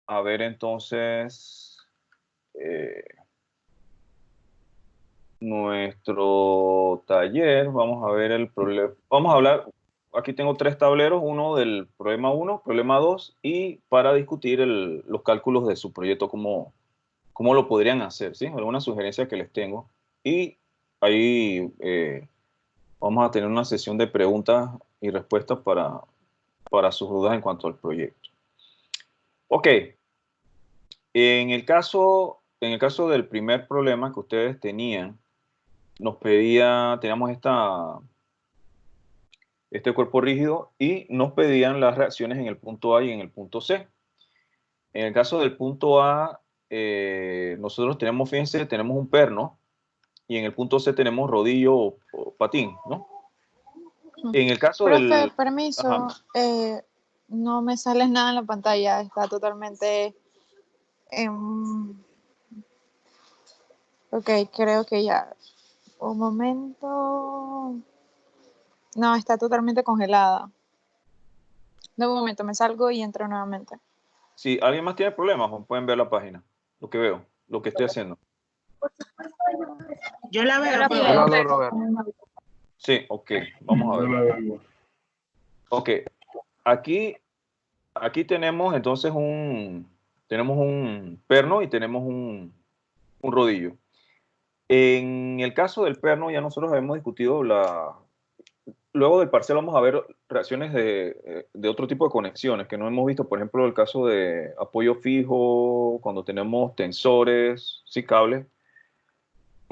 a ver entonces nuestro taller. Vamos a ver el problema. Vamos a hablar, aquí tengo 3 tableros, uno del problema 1, problema 2, y para discutir los cálculos de su proyecto, cómo lo podrían hacer, ¿sí? Algunas sugerencias que les tengo. Y ahí vamos a tener una sesión de preguntas y respuestas para sus dudas en cuanto al proyecto. Ok, en el caso del primer problema que ustedes tenían, teníamos este cuerpo rígido y nos pedían las reacciones en el punto A y en el punto C. En el caso del punto A, nosotros tenemos, fíjense, tenemos un perno y en el punto C tenemos rodillo o patín, ¿no? En el caso Profe, del... permiso, Ajá. no me sale nada en la pantalla, está totalmente... en... Ok, creo que ya. Un momento. No, está totalmente congelada. De un momento, me salgo y entro nuevamente. Si alguien más tiene problemas, pueden ver la página, lo que veo, lo que estoy haciendo. Yo la veo, Yo profe. la Hola, Robert. Sí, ok, vamos a ver. Ok, aquí tenemos entonces tenemos un perno y tenemos un rodillo. En el caso del perno ya nosotros hemos discutido luego del parcial vamos a ver reacciones de otro tipo de conexiones que no hemos visto, por ejemplo, el caso de apoyo fijo, cuando tenemos tensores, sí, cables.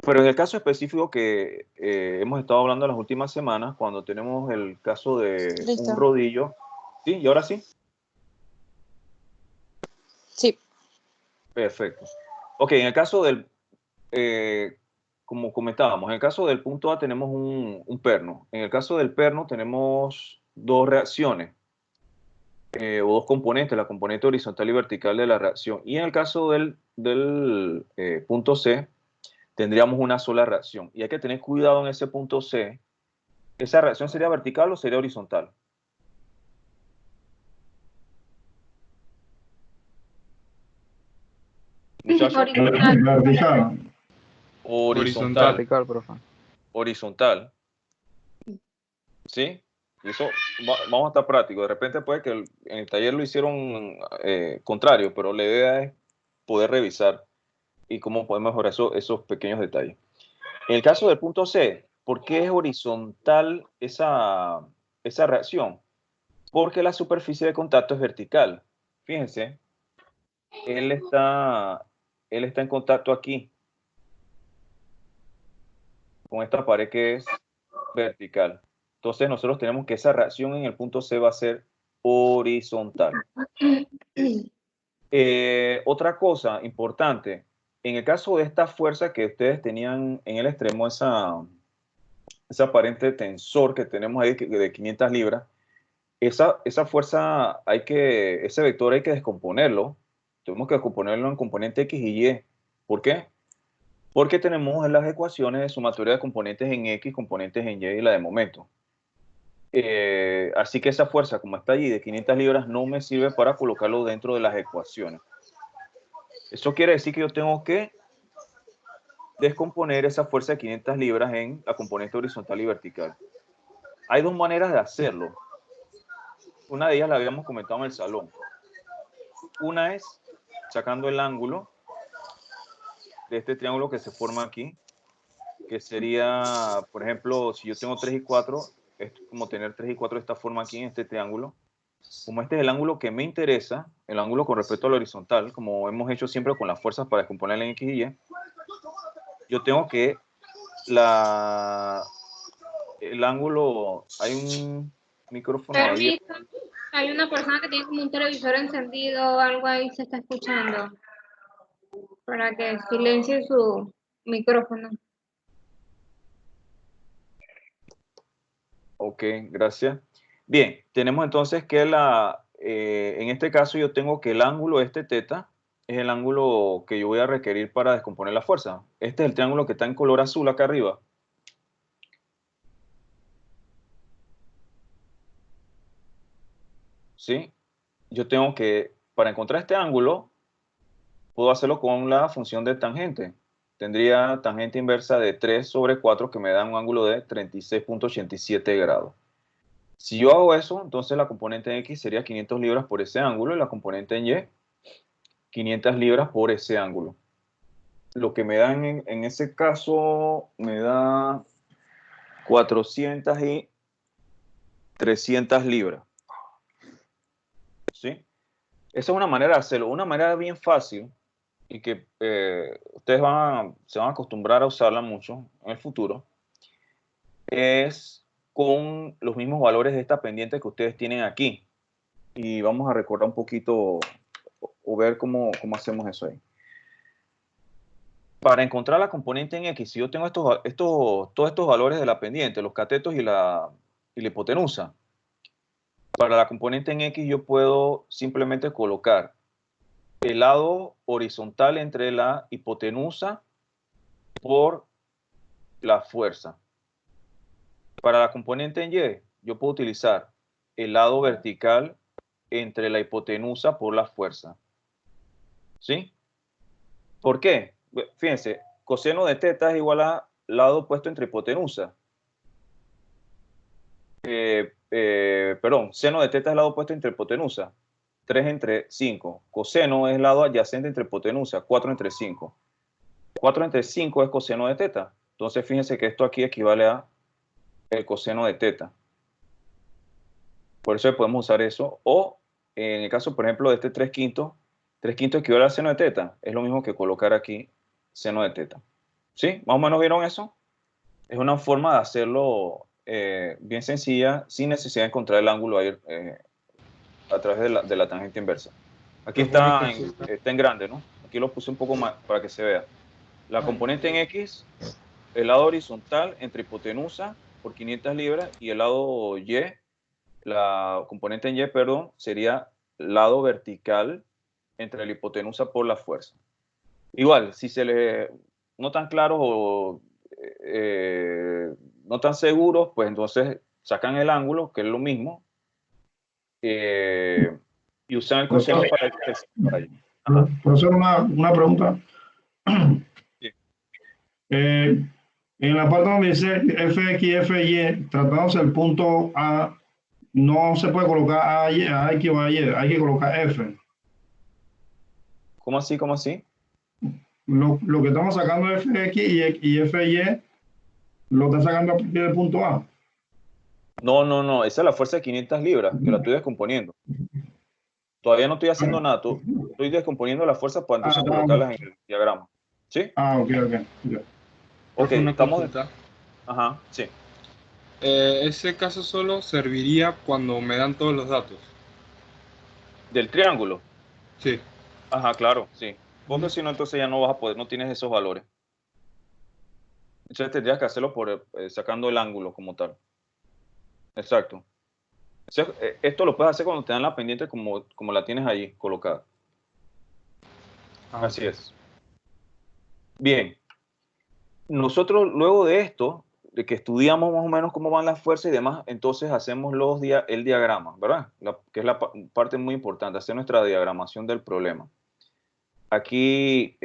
Pero en el caso específico que hemos estado hablando en las últimas semanas, cuando tenemos el caso de un Listo. rodillo, ¿sí? ¿Y ahora sí? Sí. Perfecto. Ok, en el caso como comentábamos, en el caso del punto A tenemos un perno. En el caso del perno tenemos dos reacciones o dos componentes, la componente horizontal y vertical de la reacción. Y en el caso del punto C, tendríamos una sola reacción. Y hay que tener cuidado en ese punto C. ¿Esa reacción sería vertical o sería horizontal? Muchachos. Vertical. Horizontal. Vertical, profe. Horizontal. ¿Sí? Y eso, vamos a estar prácticos. De repente puede que en el taller lo hicieron contrario, pero la idea es poder revisar y cómo podemos mejorar esos pequeños detalles. En el caso del punto C, ¿por qué es horizontal esa reacción? Porque la superficie de contacto es vertical. Fíjense, él está en contacto aquí con esta pared que es vertical. Entonces nosotros tenemos que esa reacción en el punto C va a ser horizontal. Otra cosa importante, en el caso de esta fuerza que ustedes tenían en el extremo, ese aparente tensor que tenemos ahí de 500 libras, esa fuerza ese vector hay que descomponerlo. Tenemos que descomponerlo en componente X y Y. ¿Por qué? Porque tenemos en las ecuaciones de sumatoria de componentes en X, componentes en Y y la de momento. Así que esa fuerza, como está allí de 500 libras, no me sirve para colocarlo dentro de las ecuaciones. Eso quiere decir que yo tengo que descomponer esa fuerza de 500 libras en la componente horizontal y vertical. Hay dos maneras de hacerlo. Una de ellas la habíamos comentado en el salón. Una es sacando el ángulo de este triángulo que se forma aquí, que sería, por ejemplo, si yo tengo 3 y 4, es como tener 3 y 4 de esta forma aquí en este triángulo. Como este es el ángulo que me interesa, el ángulo con respecto al horizontal, como hemos hecho siempre con las fuerzas para descomponer en X y Y, yo tengo que el ángulo, hay un micrófono ahí. Permiso, hay una persona que tiene como un televisor encendido o algo ahí se está escuchando. Para que silencie su micrófono. Ok, gracias. Bien, tenemos entonces que en este caso yo tengo que el ángulo θ es el ángulo que yo voy a requerir para descomponer la fuerza. Este es el triángulo que está en color azul acá arriba. ¿Sí? Yo tengo que para encontrar este ángulo, puedo hacerlo con la función de tangente. Tendría tangente inversa de 3 sobre 4 que me da un ángulo de 36.87 grados. Si yo hago eso, entonces la componente en X sería 500 libras por ese ángulo y la componente en Y 500 libras por ese ángulo. Lo que me dan en ese caso me da 400 y 300 libras. ¿Sí? Esa es una manera de hacerlo. Una manera bien fácil y que ustedes se van a acostumbrar a usarla mucho en el futuro es con los mismos valores de esta pendiente que ustedes tienen aquí. Y vamos a recordar un poquito o ver cómo hacemos eso ahí. Para encontrar la componente en X, si yo tengo todos estos valores de la pendiente, los catetos y la hipotenusa, para la componente en X yo puedo simplemente colocar el lado horizontal entre la hipotenusa por la fuerza. Para la componente en Y, yo puedo utilizar el lado vertical entre la hipotenusa por la fuerza. ¿Sí? ¿Por qué? Fíjense, coseno de teta es igual a lado opuesto entre hipotenusa. Perdón, seno de teta es lado opuesto entre hipotenusa. 3 entre 5. Coseno es lado adyacente entre hipotenusa. 4 entre 5. 4 entre 5 es coseno de teta. Entonces, fíjense que esto aquí equivale a el coseno de teta. Por eso podemos usar eso. O, en el caso, por ejemplo, de este 3/5, 3/5 equivale al seno de teta. Es lo mismo que colocar aquí seno de teta. ¿Sí? ¿Más o menos vieron eso? Es una forma de hacerlo bien sencilla, sin necesidad de encontrar el ángulo ahí, a través de la tangente inversa. Aquí está en grande, ¿no? Aquí lo puse un poco más para que se vea. La componente en X, el lado horizontal entre hipotenusa por 500 libras y el lado Y, la componente en Y, perdón, sería lado vertical entre la hipotenusa por la fuerza. Igual, si se le no tan claros o no tan seguros, pues entonces sacan el ángulo, que es lo mismo, y usan el coseno para allí. Profesor, una pregunta. Sí. En la parte donde dice FX, FY, tratándose del punto A, no se puede colocar A, X o A, Y, hay que colocar F. ¿Cómo así? ¿Cómo así? Lo que estamos sacando de FX y FY, lo está sacando a partir del punto A. No, esa es la fuerza de 500 libras, que la estoy descomponiendo. Todavía no estoy haciendo nada, estoy descomponiendo la fuerza para entonces colocarlas en el diagrama. ¿Sí? Ok. Ok, Una estamos... consulta. Ajá, sí. Ese caso solo serviría cuando me dan todos los datos. Del triángulo. Sí. Ajá, claro, sí. Porque si no, entonces ya no vas a poder, no tienes esos valores. Entonces tendrías que hacerlo por sacando el ángulo como tal. Exacto. Esto lo puedes hacer cuando te dan la pendiente como la tienes ahí colocada. Así es. Bien. Nosotros luego de esto, de que estudiamos más o menos cómo van las fuerzas y demás, entonces hacemos el diagrama, ¿verdad? Que es la parte muy importante, hacer nuestra diagramación del problema. Aquí,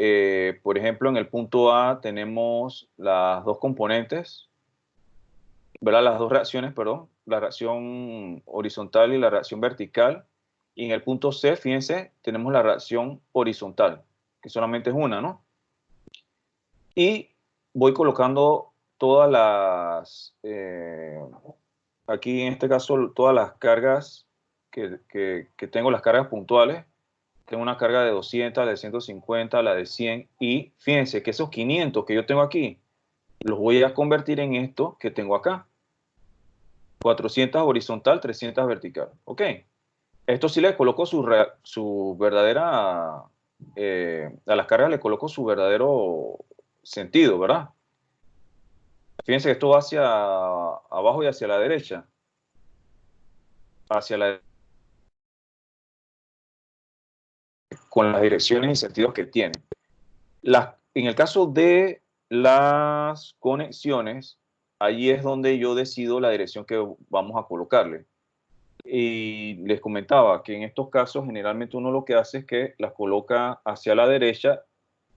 por ejemplo, en el punto A tenemos las dos componentes, ¿verdad? Las dos reacciones, perdón, la reacción horizontal y la reacción vertical. Y en el punto C, fíjense, tenemos la reacción horizontal, que solamente es una, ¿no? Y voy colocando todas las, aquí en este caso, todas las cargas que tengo, las cargas puntuales. Tengo una carga de 200, la de 150, la de 100. Y fíjense que esos 500 que yo tengo aquí, los voy a convertir en esto que tengo acá. 400 horizontal, 300 vertical. ¿Ok? Esto sí le coloco su verdadera, a las cargas le coloco su verdadero sentido, ¿verdad? Fíjense que esto va hacia abajo y hacia la derecha. Hacia la con las direcciones y sentidos que tiene. En el caso de las conexiones, allí es donde yo decido la dirección que vamos a colocarle. Y les comentaba que en estos casos generalmente uno lo que hace es que las coloca hacia la derecha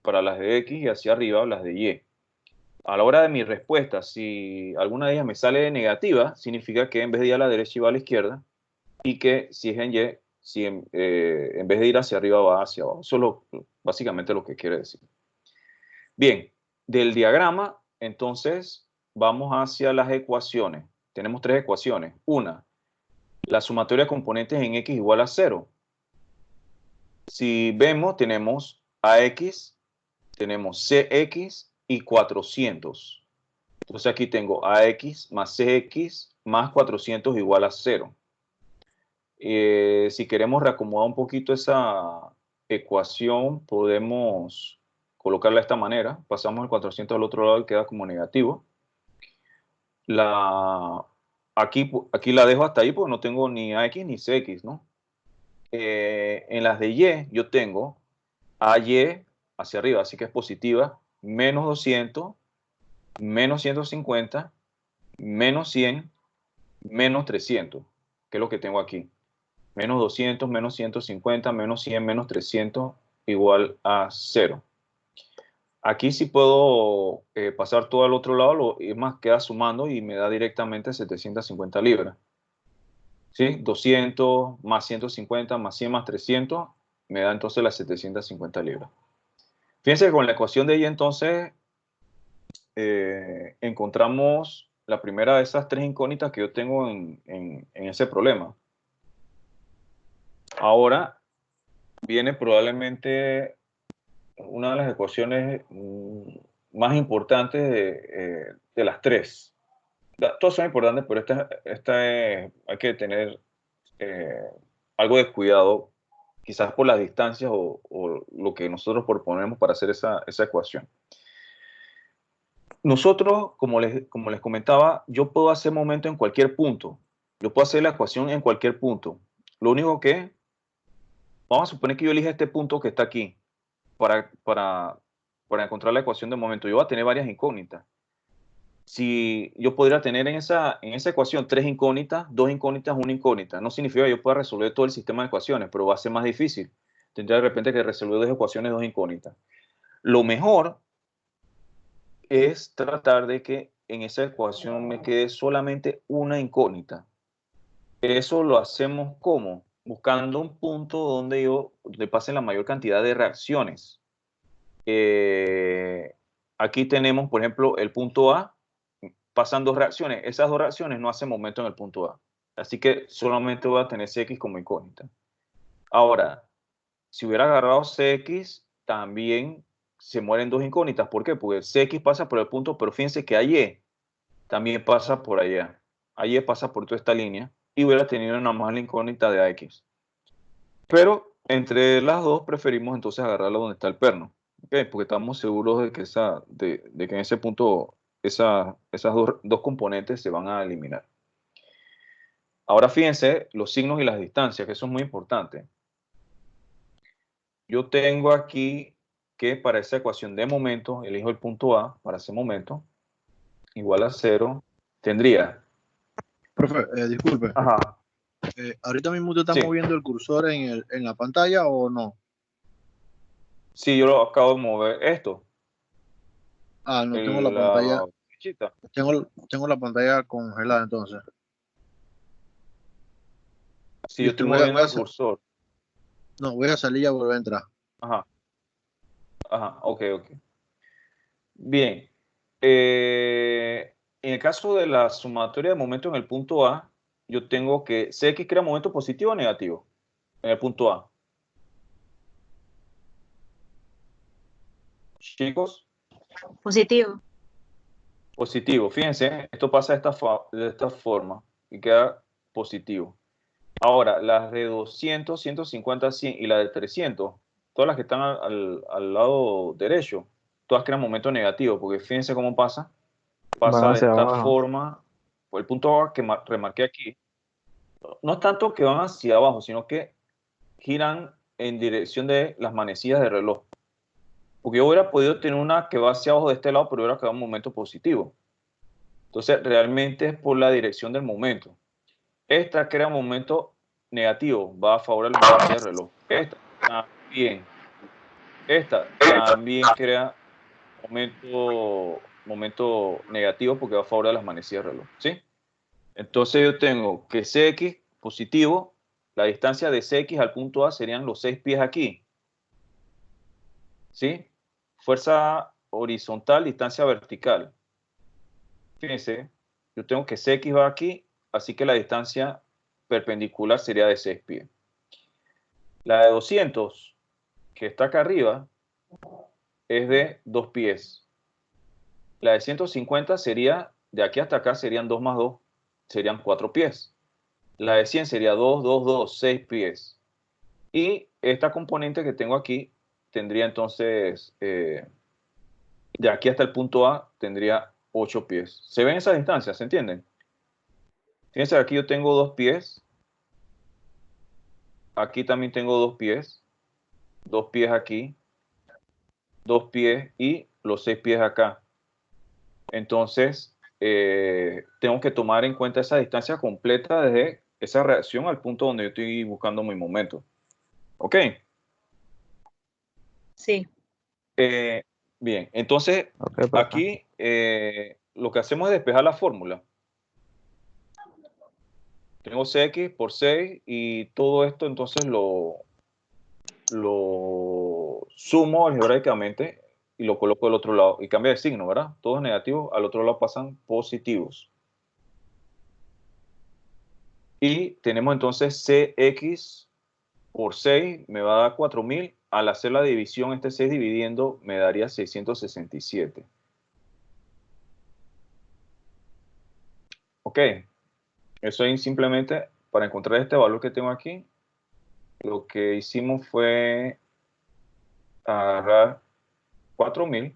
para las de X y hacia arriba las de Y. A la hora de mi respuesta, si alguna de ellas me sale negativa, significa que en vez de ir a la derecha iba a la izquierda, y que si es en Y, si en vez de ir hacia arriba va hacia abajo. Eso es básicamente lo que quiere decir. Bien, del diagrama, entonces, vamos hacia las ecuaciones. Tenemos tres ecuaciones. Una, la sumatoria de componentes en X igual a 0. Si vemos, tenemos AX, tenemos CX y 400. Entonces aquí tengo AX más CX más 400 igual a 0. Si queremos reacomodar un poquito esa ecuación, podemos colocarla de esta manera. Pasamos el 400 al otro lado y queda como negativo. Aquí la dejo hasta ahí porque no tengo ni AX ni CX, ¿no? En las de Y yo tengo AY hacia arriba, así que es positiva, menos 200, menos 150, menos 100, menos 300, que es lo que tengo aquí. Menos 200, menos 150, menos 100, menos 300, igual a 0. Aquí sí puedo pasar todo al otro lado, y más queda sumando y me da directamente 750 libras. ¿Sí? 200 más 150 más 100 más 300 me da entonces las 750 libras. Fíjense que con la ecuación de Y entonces encontramos la primera de esas tres incógnitas que yo tengo en ese problema. Ahora viene probablemente una de las ecuaciones más importantes de las tres. Todas son importantes, pero hay que tener algo de cuidado, quizás por las distancias o lo que nosotros proponemos para hacer esa ecuación. Nosotros, como les comentaba, yo puedo hacer momento en cualquier punto. Yo puedo hacer la ecuación en cualquier punto. Lo único que, vamos a suponer que yo elija este punto que está aquí para encontrar la ecuación de momento. Yo voy a tener varias incógnitas. Si yo podría tener en esa ecuación tres incógnitas, dos incógnitas, una incógnita, no significa que yo pueda resolver todo el sistema de ecuaciones, pero va a ser más difícil. Tendría de repente que resolver dos ecuaciones, dos incógnitas. Lo mejor es tratar de que en esa ecuación me quede solamente una incógnita. Eso lo hacemos ¿cómo? Buscando un punto donde pasen la mayor cantidad de reacciones. Aquí tenemos, por ejemplo, el punto A, pasan dos reacciones. Esas dos reacciones no hacen momento en el punto A. Así que solamente voy a tener CX como incógnita. Ahora, si hubiera agarrado CX, también se mueren dos incógnitas. ¿Por qué? Porque CX pasa por el punto, pero fíjense que AY también pasa por allá. AY pasa por toda esta línea y hubiera tenido una más la incógnita de AX. Pero entre las dos preferimos entonces agarrarla donde está el perno. ¿Okay? Porque estamos seguros de que, de que en ese punto esas dos componentes se van a eliminar. Ahora fíjense los signos y las distancias, que eso es muy importante. Yo tengo aquí que para esa ecuación de momento, elijo el punto A para ese momento, igual a 0, tendría... Profe, disculpe. Ajá. ¿Ahorita mismo usted está Sí. moviendo el cursor en la pantalla o no? Sí, yo lo acabo de mover esto. Ah, no, tengo la pantalla. Fichita. Tengo la pantalla congelada entonces. Sí, yo estoy moviendo el cursor. No, voy a salir y a volver a entrar. Ajá. Ajá, ok. Bien. En el caso de la sumatoria de momento en el punto A, yo tengo que CX crea momento positivo o negativo en el punto A. Chicos, Positivo. positivo. Fíjense, esto pasa de esta forma y queda positivo. Ahora, las de 200, 150, 100 y la de 300, todas las que están al lado derecho, todas crean momento negativo, porque fíjense cómo pasa. Pasa de esta forma, por el punto A que remarqué aquí. No es tanto que van hacia abajo, sino que giran en dirección de las manecillas del reloj. Porque yo hubiera podido tener una que va hacia abajo de este lado, pero hubiera quedado un momento positivo. Entonces, realmente es por la dirección del momento. Esta crea un momento negativo, va a favor de la manecilla del reloj. Esta también crea momento negativo porque va a favor de las manecillas del reloj, ¿sí? Entonces yo tengo que Cx positivo, la distancia de Cx al punto A serían los 6 pies aquí, ¿sí? Fuerza horizontal, distancia vertical. Fíjense, yo tengo que Cx va aquí, así que la distancia perpendicular sería de 6 pies. La de 200, que está acá arriba, es de 2 pies. La de 150 sería, de aquí hasta acá serían 2 más 2, serían 4 pies. La de 100 sería 2, 2, 2, 6 pies. Y esta componente que tengo aquí tendría entonces, de aquí hasta el punto A, tendría 8 pies. ¿Se ven esas distancias? ¿Se entienden? Fíjense, aquí yo tengo 2 pies. Aquí también tengo 2 pies. 2 pies aquí. 2 pies y los 6 pies acá. Entonces, tengo que tomar en cuenta esa distancia completa desde esa reacción al punto donde yo estoy buscando mi momento. ¿Ok? Sí. Bien, entonces Ok, profe. aquí lo que hacemos es despejar la fórmula. Tengo Cx por 6 y todo esto entonces lo sumo algebraicamente y lo coloco del otro lado y cambia de signo, ¿verdad? Todos negativos, al otro lado pasan positivos. Y tenemos entonces Cx por 6 me va a dar 4000. Al hacer la división, este 6 dividiendo me daría 667. Ok. Eso es simplemente para encontrar este valor que tengo aquí. Lo que hicimos fue agarrar 4000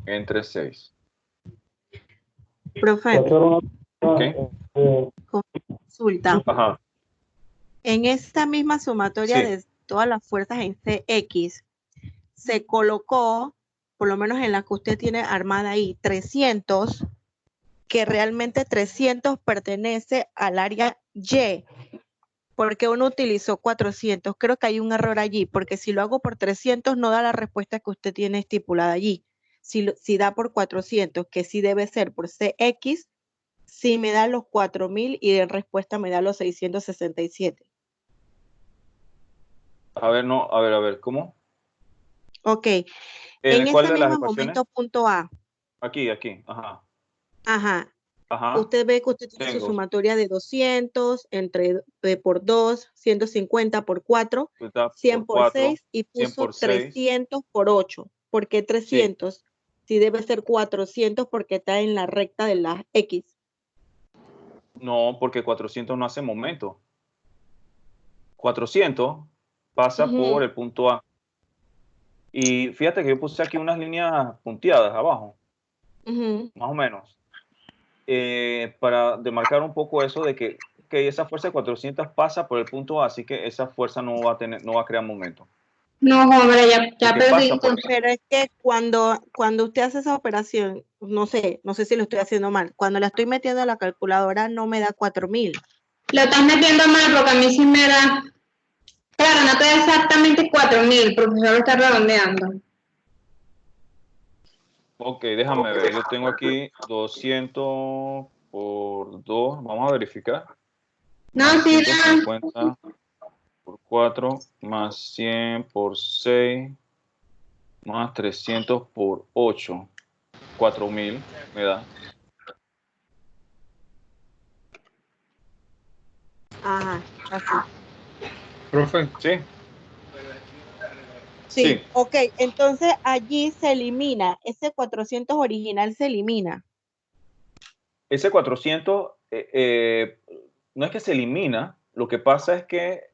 entre 6. Profe, ¿Ok? consulta. Ajá. En esta misma sumatoria Sí. de todas las fuerzas en Cx, se colocó, por lo menos en la que usted tiene armada ahí, 300, que realmente 300 pertenece al área Y, porque uno utilizó 400. Creo que hay un error allí, porque si lo hago por 300 no da la respuesta que usted tiene estipulada allí. Si da por 400, que sí debe ser por Cx, sí me da los 4000 y en respuesta me da los 667. A ver, no, a ver, ¿cómo? Ok, ¿En en cuál ese de las mismo ecuaciones? momento punto A, Aquí, ajá. ajá, Ajá. usted ve que usted tiene su Tengo. sumatoria de 200 por 2, 150 por 4, 100 por por 4, 6 y 100 puso por 6. 300 por 8. ¿Por qué Sí. 300? Sí debe ser 400 porque está en la recta de la X. No, porque 400 no hace momento. 400 pasa por el punto A. Y fíjate que yo puse aquí unas líneas punteadas abajo, más o menos, para demarcar un poco eso de que esa fuerza de 400 pasa por el punto A, así que esa fuerza no va a crear momento. No, hombre, ya Porque perdí. pasa por- Pero es que cuando usted hace esa operación, no sé si lo estoy haciendo mal, cuando la estoy metiendo a la calculadora no me da 4000. Lo estás metiendo mal porque a mí sí me da. Claro, no te da exactamente 4000, el profesor lo está redondeando. Ok, déjame ver, yo tengo aquí 200 por 2, vamos a verificar. No, Más sí, 150 por 4, más 100 por 6, más 300 por 8, 4000 me da. Ajá, así. Profe, ¿Sí? Sí, ok, entonces allí se elimina, ese 400 original se elimina. Ese 400 no es que se elimina, lo que pasa es que,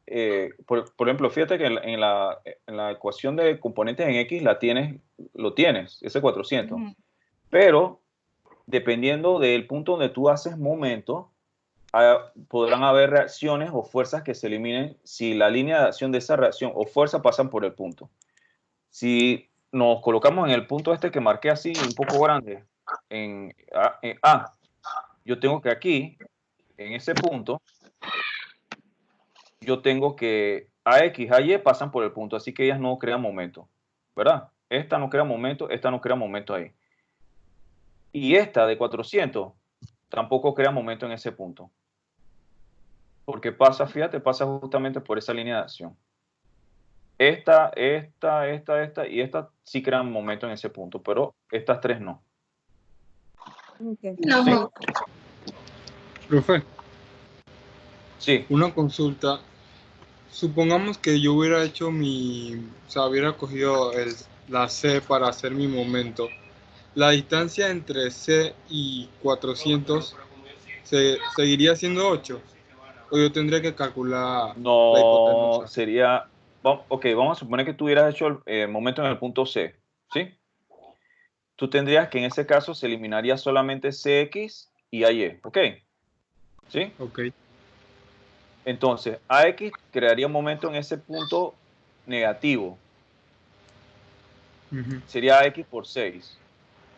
por ejemplo, fíjate que en la ecuación de componentes en X lo tienes, ese 400. Pero, dependiendo del punto donde tú haces momento, podrán haber reacciones o fuerzas que se eliminen si la línea de acción de esa reacción o fuerza pasan por el punto. Si nos colocamos en el punto este que marqué así, un poco grande, yo tengo que aquí, en ese punto, yo tengo que AX, AY pasan por el punto, así que ellas no crean momento, ¿verdad? Esta no crea momento, esta no crea momento ahí. Y esta de 400 tampoco crea momento en ese punto. Porque pasa, fíjate, pasa justamente por esa línea de acción. Esta y esta sí crean momento en ese punto, pero estas tres no. No. ¿Sí? Profe, Sí. una consulta. Supongamos que yo hubiera hecho o sea, hubiera cogido la C para hacer mi momento. La distancia entre C y 400 seguiría siendo 8. O yo tendría que calcular la No, hipotenusa. sería... Ok, vamos a suponer que tú hubieras hecho el momento en el punto C, ¿sí? Tú tendrías que en ese caso se eliminaría solamente CX y AY, ¿ok? ¿Sí? Ok. Entonces, AX crearía un momento en ese punto negativo. Ujú. Sería AX por 6.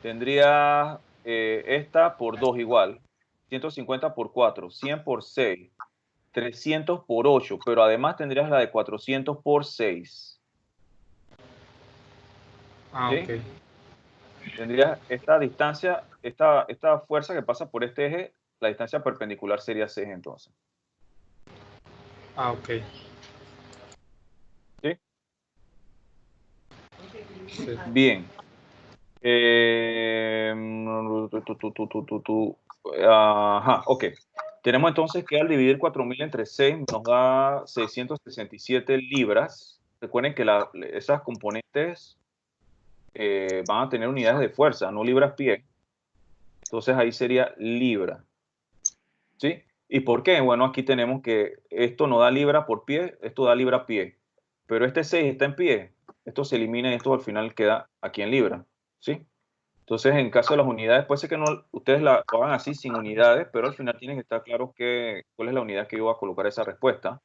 Tendría esta por 2 igual. 150 por 4. 100 por 6. 300 por 8. Pero además tendrías la de 400 por 6. Ah, ¿Sí? ok. Tendrías esta distancia, esta fuerza que pasa por este eje, la distancia perpendicular sería 6 entonces. Ah, ok. ¿Sí? Sí. Bien. Ajá, ok. Tenemos entonces que al dividir 4.000 entre 6 nos da 667 libras. Recuerden que esas componentes van a tener unidades de fuerza, no libras-pie. Entonces ahí sería libra. ¿Sí? ¿Y por qué? Bueno, aquí tenemos que esto no da libra por pie, esto da libra-pie. Pero este 6 está en pie. Esto se elimina y esto al final queda aquí en libra. ¿Sí? Entonces, en caso de las unidades, puede ser que no, ustedes lo hagan así sin unidades, pero al final tienen que estar claros cuál es la unidad que yo voy a colocar esa respuesta.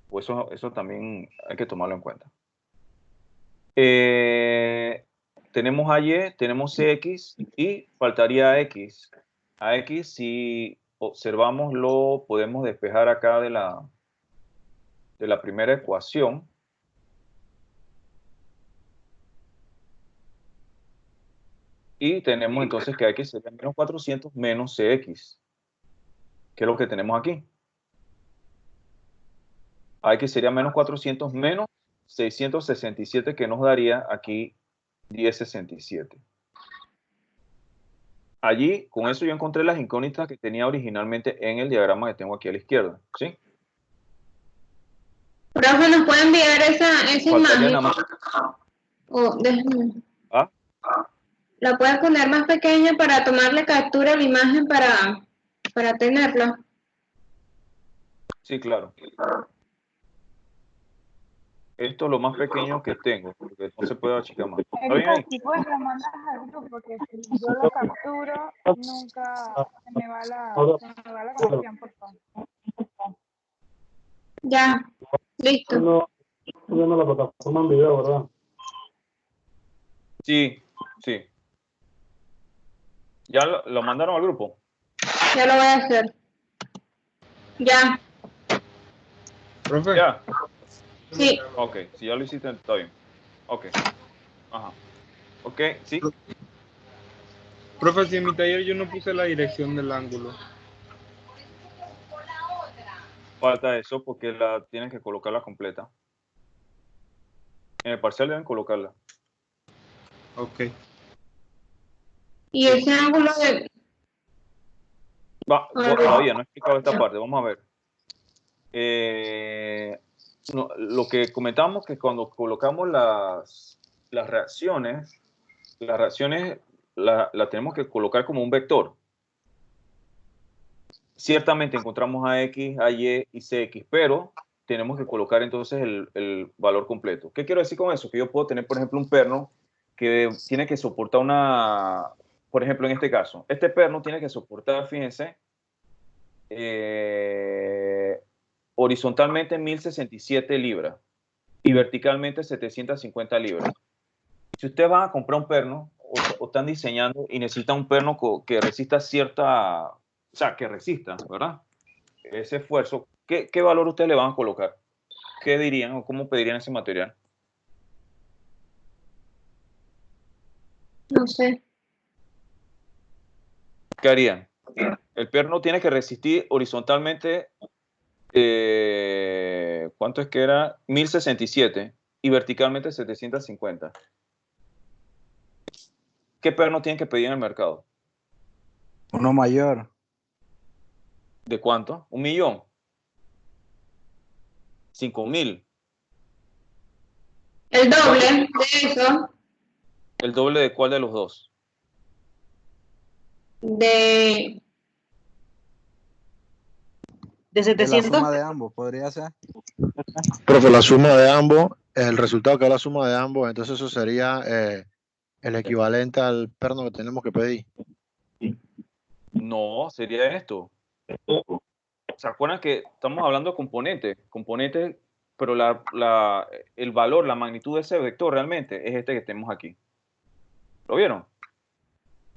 Pues eso también hay que tomarlo en cuenta. Tenemos AY, tenemos CX y faltaría X. AX, si observamos, lo podemos despejar acá de la primera ecuación. Y tenemos entonces que X sería menos 400 menos CX. ¿Qué es lo que tenemos aquí? X sería menos 400 menos 667, que nos daría aquí 1067. Allí, con eso yo encontré las incógnitas que tenía originalmente en el diagrama que tengo aquí a la izquierda. ¿Sí? Profe, ¿nos puede enviar esa Faltaría imagen? nada más. Déjame. ¿Ah? ¿La puedes poner más pequeña para tomarle captura a la imagen para tenerla? Sí, claro. Esto es lo más pequeño que tengo, porque no se puede achicar más. ¿Está bien ahí? Si puedes lo mandas al grupo, porque si yo lo capturo, nunca se me va la conexión, por favor. Ya, listo. Subiendo la plataforma en video, ¿verdad? Sí, sí. ¿Ya lo mandaron al grupo? Ya lo voy a hacer. Ya, Profe, ¿Ya? sí. Ok, si ya lo hiciste, está bien. Ok. Ajá. Ok, sí. profe, si en mi taller yo no puse la dirección del ángulo. Falta eso porque la tienen que colocarla completa. En el parcial deben colocarla. Ok. Y ese ángulo de... Todavía no he explicado esta parte. Vamos a ver. Lo que comentamos que cuando colocamos las reacciones, la tenemos que colocar como un vector. Ciertamente encontramos a X, a Y y CX, pero tenemos que colocar entonces el valor completo. ¿Qué quiero decir con eso? Que yo puedo tener, por ejemplo, un perno que tiene que soportar por ejemplo, en este caso, este perno tiene que soportar, fíjense, horizontalmente 1067 libras y verticalmente 750 libras. Si usted va a comprar un perno o están diseñando y necesitan un perno que resista cierta, o sea, que resista, ¿verdad? Ese esfuerzo, ¿qué valor ustedes le van a colocar? ¿Qué dirían o cómo pedirían ese material? No sé. ¿Qué harían? El perno tiene que resistir horizontalmente, ¿cuánto es que era? 1067 y verticalmente 750. ¿Qué perno tienen que pedir en el mercado? Uno mayor. ¿De cuánto? ¿1 millón? ¿5.000? El doble de eso, ¿El doble de cuál de los dos? de De De la 700. suma de ambos, podría ser. Profe, la suma de ambos, el resultado que es la suma de ambos, entonces eso sería el equivalente al perno que tenemos que pedir. No, sería esto. ¿Se acuerdan que estamos hablando de componentes, pero el valor, la magnitud de ese vector realmente es este que tenemos aquí? ¿Lo vieron?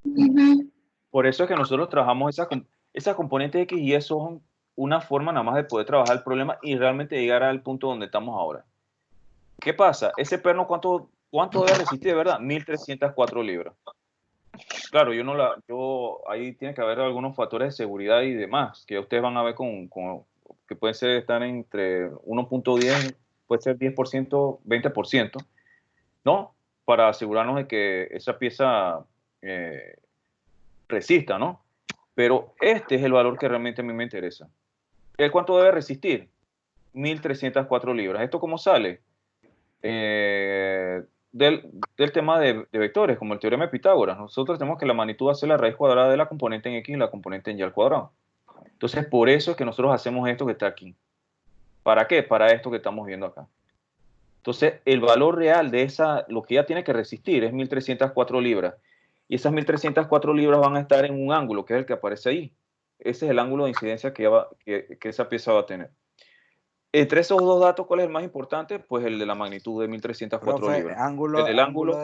ujú. Por eso es que nosotros trabajamos esas componentes X y Y son una forma nada más de poder trabajar el problema y realmente llegar al punto donde estamos ahora. ¿Qué pasa? Ese perno, ¿cuánto debe resistir de verdad? 1.304 libras. Claro, ahí tiene que haber algunos factores de seguridad y demás, que ustedes van a ver que pueden ser, estar entre 1.10, puede ser 10%, 20%, ¿no? Para asegurarnos de que esa pieza resista, ¿no? Pero este es el valor que realmente a mí me interesa. ¿El cuánto debe resistir? 1.304 libras. ¿Esto cómo sale? Del tema de vectores, como el teorema de Pitágoras. Nosotros tenemos que la magnitud va a ser la raíz cuadrada de la componente en X y la componente en Y al cuadrado. Entonces, por eso es que nosotros hacemos esto que está aquí. ¿Para qué? Para esto que estamos viendo acá. Entonces, el valor real de lo que ya tiene que resistir es 1.304 libras. Y esas 1.304 libras van a estar en un ángulo, que es el que aparece ahí. Ese es el ángulo de incidencia que esa pieza va a tener. Entre esos dos datos, ¿cuál es el más importante? Pues el de la magnitud de 1.304 Profe, libras. El del ángulo,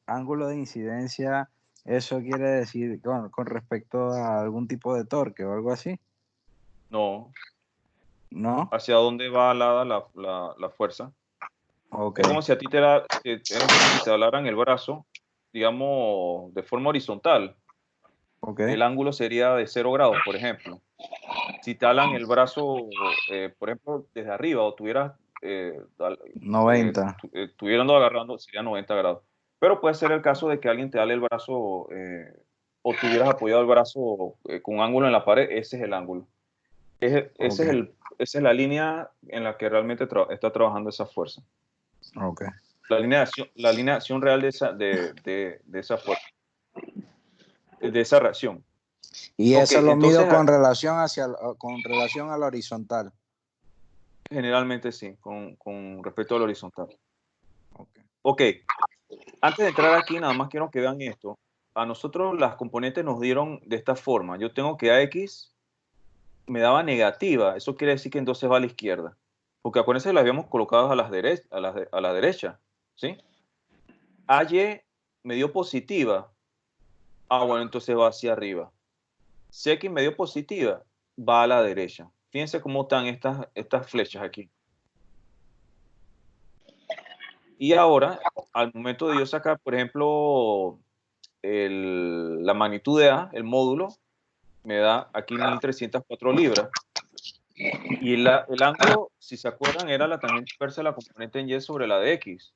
ángulo de incidencia, ¿eso quiere decir con respecto a algún tipo de torque o algo así? no. ¿No? ¿Hacia dónde va alada la fuerza? Ok. Es como si a ti te hablaran el brazo, digamos, de forma horizontal. Ok. El ángulo sería de 0 grados, por ejemplo. Si te alan el brazo, por ejemplo, desde arriba, o tuvieras 90. estuvieran agarrando, sería 90 grados. Pero puede ser el caso de que alguien te ale el brazo o tuvieras apoyado el brazo con un ángulo en la pared, ese es el ángulo. Esa es la línea en la que realmente está trabajando esa fuerza. Ok. La línea de acción real de esa fuerza, de esa reacción. Y Ok, eso lo mido entonces, con relación a la horizontal. generalmente sí, con respecto al horizontal. Ok. Ok, antes de entrar aquí, nada más quiero que vean esto. A nosotros las componentes nos dieron de esta forma. Yo tengo que AX me daba negativa. Eso quiere decir que entonces va a la izquierda. Porque acuérdense, las habíamos colocado a la derecha. ¿Sí? AY me dio positiva. Ah, bueno, entonces va hacia arriba. CX me dio positiva. Va a la derecha. Fíjense cómo están estas flechas aquí. Y ahora, al momento de yo sacar, por ejemplo, la magnitud de A, el módulo, me da aquí 1.304 libras. Y el ángulo, si se acuerdan, era la tangente inversa de la componente en Y sobre la de X.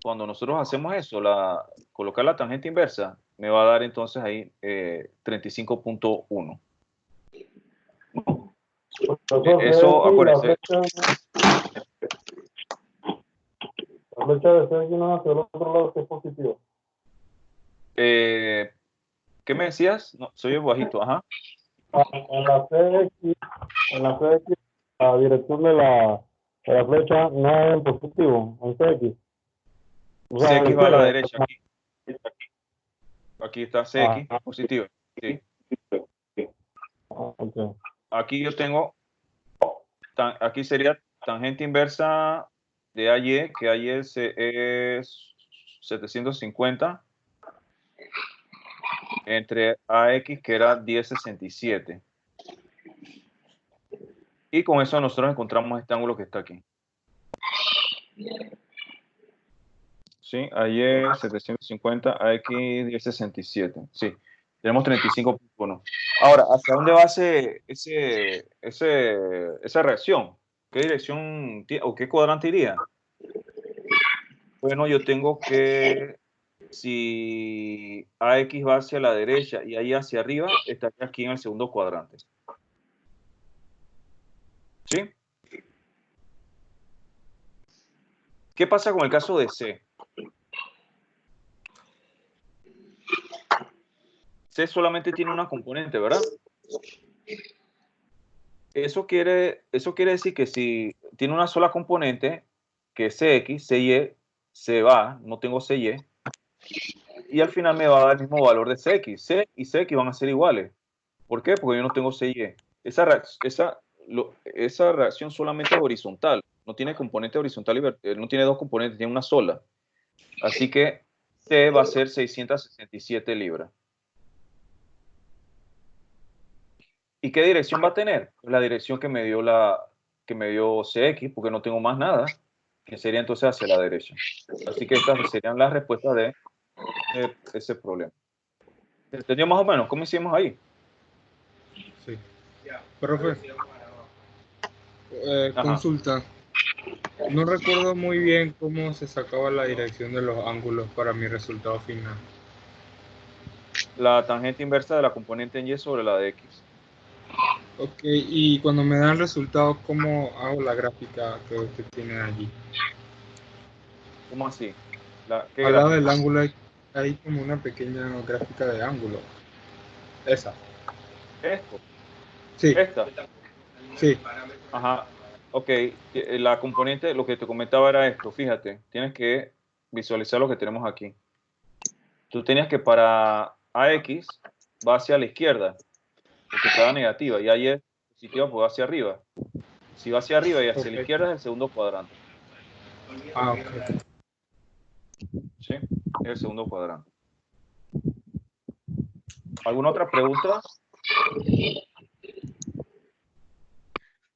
Cuando nosotros hacemos eso, colocar la tangente inversa, me va a dar entonces ahí 35.1. Eso, acuérdense. La flecha de CX no hacia el otro lado que es positivo. ¿Qué me decías? No, soy bajito, ajá. En la CX, la dirección de la flecha no es en positivo, en CX. O sea, CX va a la derecha, izquierda. aquí. Aquí está CX, positivo. ¿Sí? Okay. Aquí yo tengo, aquí sería tangente inversa de AY, que AY es 750 entre AX, que era 1067. Y con eso nosotros encontramos este ángulo que está aquí. Sí, AY 750, AX 1067. Sí, tenemos 35.1. Ahora, ¿hacia dónde va esa reacción? ¿Qué dirección o qué cuadrante iría? Bueno, yo tengo que, si AX va hacia la derecha y ahí hacia arriba, estaría aquí en el segundo cuadrante. ¿Sí? ¿Qué pasa con el caso de C? C solamente tiene una componente, ¿verdad? Eso quiere decir que si tiene una sola componente, que es CX, CY, se va, no tengo CY, y al final me va a dar el mismo valor de CX. C y CX van a ser iguales. ¿Por qué? Porque yo no tengo CY. Esa reacción solamente es horizontal, no tiene componente horizontal, no tiene dos componentes, tiene una sola. Así que C va a ser 667 libras. ¿Y qué dirección va a tener? La dirección que me dio CX, porque no tengo más nada, que sería entonces hacia la derecha. Así que estas serían las respuestas de ese problema. ¿Entendió más o menos cómo hicimos ahí? Sí. Profe, consulta. No recuerdo muy bien cómo se sacaba la dirección de los ángulos para mi resultado final. La tangente inversa de la componente en Y sobre la de X. Ok, y cuando me dan el resultado, ¿cómo hago la gráfica que usted tiene allí? ¿Cómo así? Al lado del ángulo hay como una pequeña gráfica de ángulo. Esa. ¿Esto? Sí. ¿Esta? Sí. Ajá. Ok, la componente, lo que te comentaba era esto. Fíjate, tienes que visualizar lo que tenemos aquí. Tú tenías que para AX va hacia la izquierda, porque está negativa, y ahí es positiva, pues va hacia arriba. Si va hacia arriba y hacia la izquierda es el segundo cuadrante. Ah, ok. ¿Sí? Es el segundo cuadrante. ¿Alguna otra pregunta?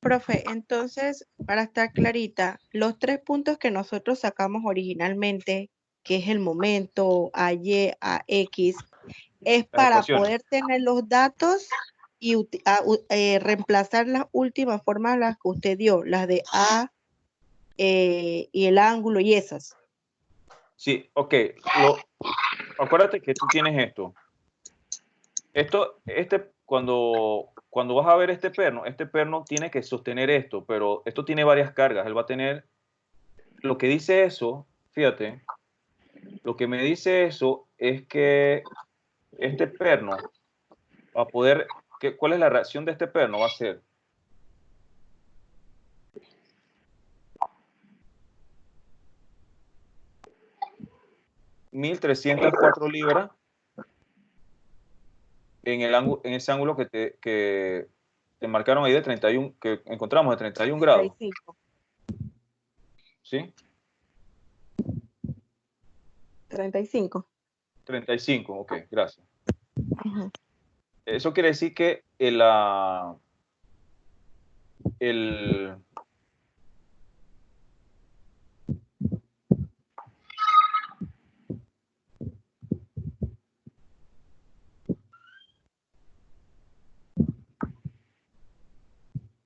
Profe, entonces, para estar clarita, los 3 puntos que nosotros sacamos originalmente, que es el momento, AY, AX, es para ecuaciones. poder tener los datos y reemplazar las últimas formas las que usted dio, las de A y el ángulo y esas. Sí, ok. Acuérdate que tú tienes esto. Cuando vas a ver este perno tiene que sostener esto, pero esto tiene varias cargas. Él va a tener, lo que dice eso, fíjate, lo que me dice eso es que este perno va a poder, ¿cuál es la reacción de este perno? Va a ser $1,304 libras en ese ángulo que te marcaron ahí de 31, que encontramos de 31 grados. 35. ¿Sí? 35. 35, ok, gracias. Ujú. Eso quiere decir que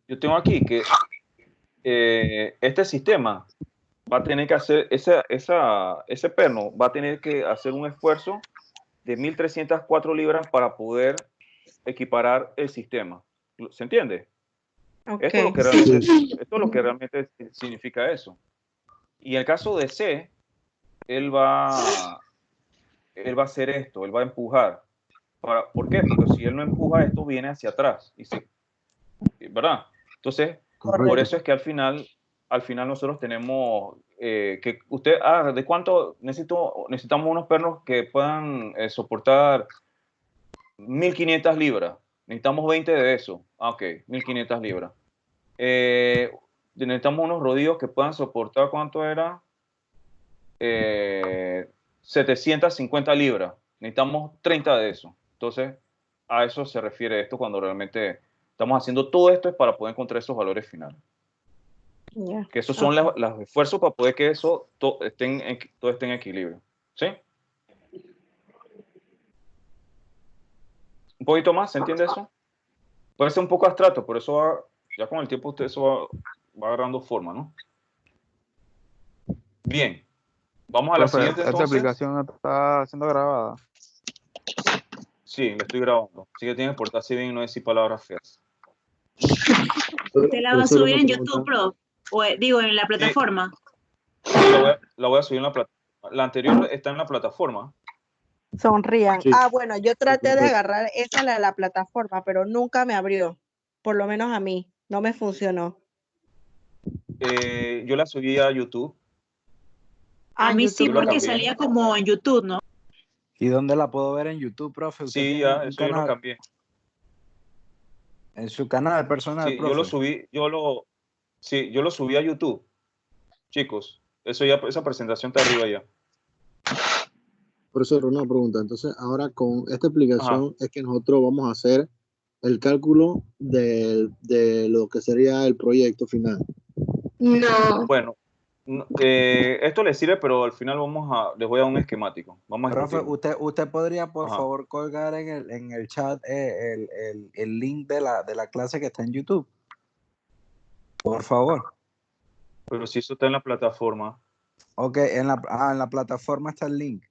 yo tengo aquí que este sistema va a tener que hacer, ese perno va a tener que hacer un esfuerzo de 1,304 libras para poder equiparar el sistema. ¿Se entiende? Okay. Esto es lo que realmente significa eso. Y en el caso de C, él va a hacer esto, él va a empujar. ¿Por qué? Porque si él no empuja, esto viene hacia atrás. ¿Verdad? Entonces, por eso es que al final nosotros tenemos que usted, ¿de cuánto necesitamos unos pernos que puedan soportar 1,500 libras? Necesitamos 20 de eso. Ok, 1,500 libras. Necesitamos unos rodillos que puedan soportar, ¿cuánto era? 750 libras. Necesitamos 30 de eso. Entonces, a eso se refiere esto cuando realmente estamos haciendo todo esto es para poder encontrar esos valores finales. Ya. Que esos son los esfuerzos para poder que eso todo esté en equilibrio. ¿Sí? Un poquito más, ¿se entiende eso? Puede ser un poco abstracto, pero eso ya con el tiempo usted eso va agarrando forma, ¿no? Bien. Vamos a la Profe, siguiente esta entonces. aplicación está siendo grabada. Sí, le estoy grabando. Así que tiene que portarse bien y no decir palabras feas. ¿Usted la va a subir en YouTube, Pro? O, digo, en la plataforma. Sí, la voy a subir en la plataforma. La anterior está en la plataforma. Sonrían. Sí. Bueno, yo traté de agarrar esa la plataforma, pero nunca me abrió. Por lo menos a mí. No me funcionó. Yo la subí a YouTube. A mí sí, Yo la porque cambié. salía como en YouTube, ¿no? ¿Y dónde la puedo ver en YouTube, profe? ¿Usted Sí, tiene ya, un eso yo lo canal? cambié. En su canal personal, Sí, profe. yo lo subí, yo lo subí a YouTube. Chicos, eso ya, esa presentación está arriba ya. Profesor, una pregunta. Entonces, ahora con esta aplicación Ajá. es que nosotros vamos a hacer el cálculo de lo que sería el proyecto final. No. Bueno, esto les sirve, pero al final les voy a dar un esquemático. Vamos a Profe, discutirlo. usted podría, por Ajá. favor, colgar en el chat el link de la clase que está en YouTube. Por favor. Pero si eso está en la plataforma. Ok, en la plataforma está el link.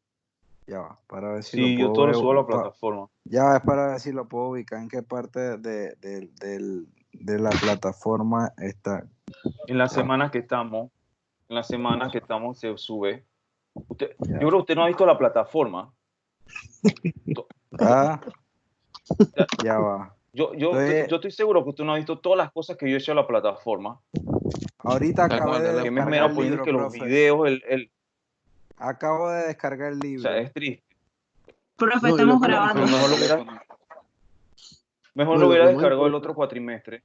Ya va, para ver si lo Sí, yo puedo todo lo ver, subo a la plataforma. Ya va, es para ver si lo puedo ubicar en qué parte de la plataforma está. En la Ya va. semana que estamos, se sube. Ya. Yo creo que usted no ha visto la plataforma. Ya va. Yo estoy seguro que usted no ha visto todas las cosas que yo he hecho a la plataforma. Ahorita acabé de Que me descargar el poniendo libro, que los profe. videos, Acabo de descargar el o libro. sea, es triste. Profe, estamos Pero grabando. Mejor lo hubiera descargado el otro cuatrimestre.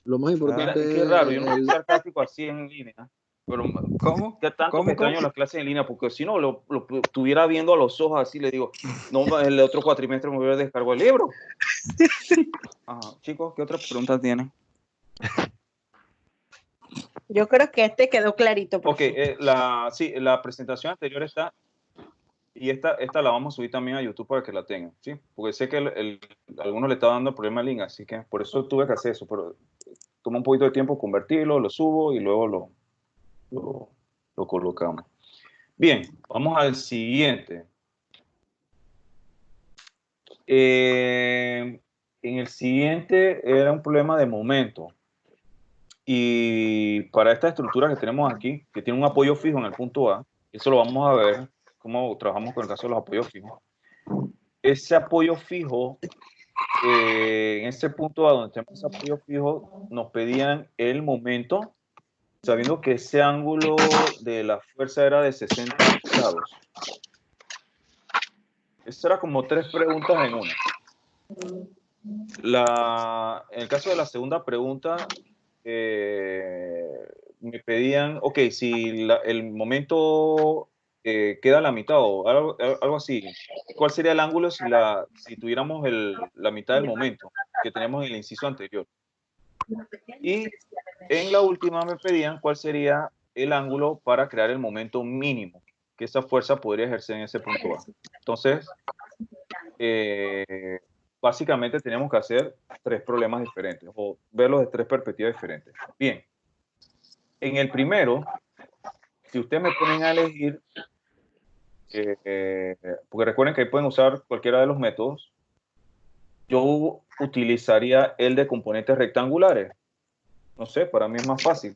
Lo más importante Qué raro, yo no soy sarcástico así en línea. Pero ¿Cómo? Que tanto ¿Cómo, que extraño cómo? las clases en línea, porque si no, lo estuviera viendo a los ojos así, le digo, no, el otro cuatrimestre me hubiera descargado el libro. Ajá. Chicos, ¿qué otra pregunta tienen? Yo creo que este quedó clarito. Ok, la presentación anterior está, y esta la vamos a subir también a YouTube para que la tengan, ¿sí? Porque sé que algunos le está dando problema al link, así que por eso tuve que hacer eso, pero toma un poquito de tiempo convertirlo, lo subo y luego lo colocamos. Bien, vamos al siguiente. En el siguiente era un problema de momento. Y para esta estructura que tenemos aquí, que tiene un apoyo fijo en el punto A, eso lo vamos a ver cómo trabajamos con el caso de los apoyos fijos. Ese apoyo fijo, en ese punto A donde tenemos ese apoyo fijo, nos pedían el momento, sabiendo que ese ángulo de la fuerza era de 60 grados. Eso era como 3 preguntas en una. En el caso de la segunda pregunta, me pedían, ok, si el momento queda a la mitad o algo así, ¿cuál sería el ángulo si tuviéramos la mitad del momento que tenemos en el inciso anterior? Y en la última me pedían cuál sería el ángulo para crear el momento mínimo que esa fuerza podría ejercer en ese punto A. Entonces, básicamente tenemos que hacer 3 problemas diferentes o verlos de 3 perspectivas diferentes. Bien, en el primero, si ustedes me ponen a elegir, porque recuerden que ahí pueden usar cualquiera de los métodos, yo utilizaría el de componentes rectangulares. No sé, para mí es más fácil.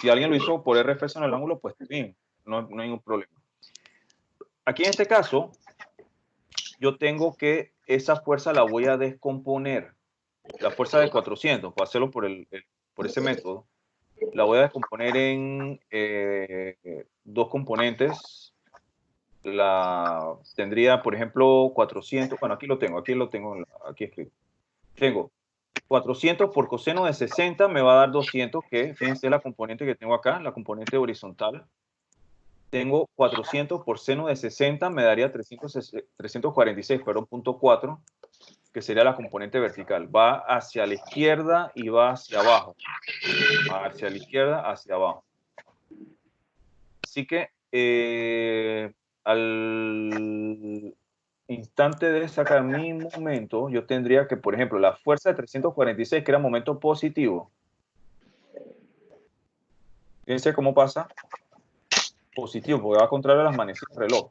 Si alguien lo hizo por RFS en el ángulo, pues bien, no hay ningún problema. Aquí en este caso, yo tengo que esa fuerza la voy a descomponer. La fuerza de 400, para hacerlo por ese método, la voy a descomponer en 2 componentes. Tendría, por ejemplo, 400, bueno, aquí lo tengo aquí escrito. Tengo 400 por coseno de 60 me va a dar 200, que fíjense la componente que tengo acá, la componente horizontal. tengo 400 por seno de 60, me daría 346, perdón, 0.4, que sería la componente vertical. Va hacia la izquierda y va hacia abajo. Va hacia la izquierda, hacia abajo. Así que al instante de sacar mi momento, yo tendría que, por ejemplo, la fuerza de 346, que era momento positivo. Fíjense cómo pasa. Positivo, porque va contrario a las manecillas del reloj.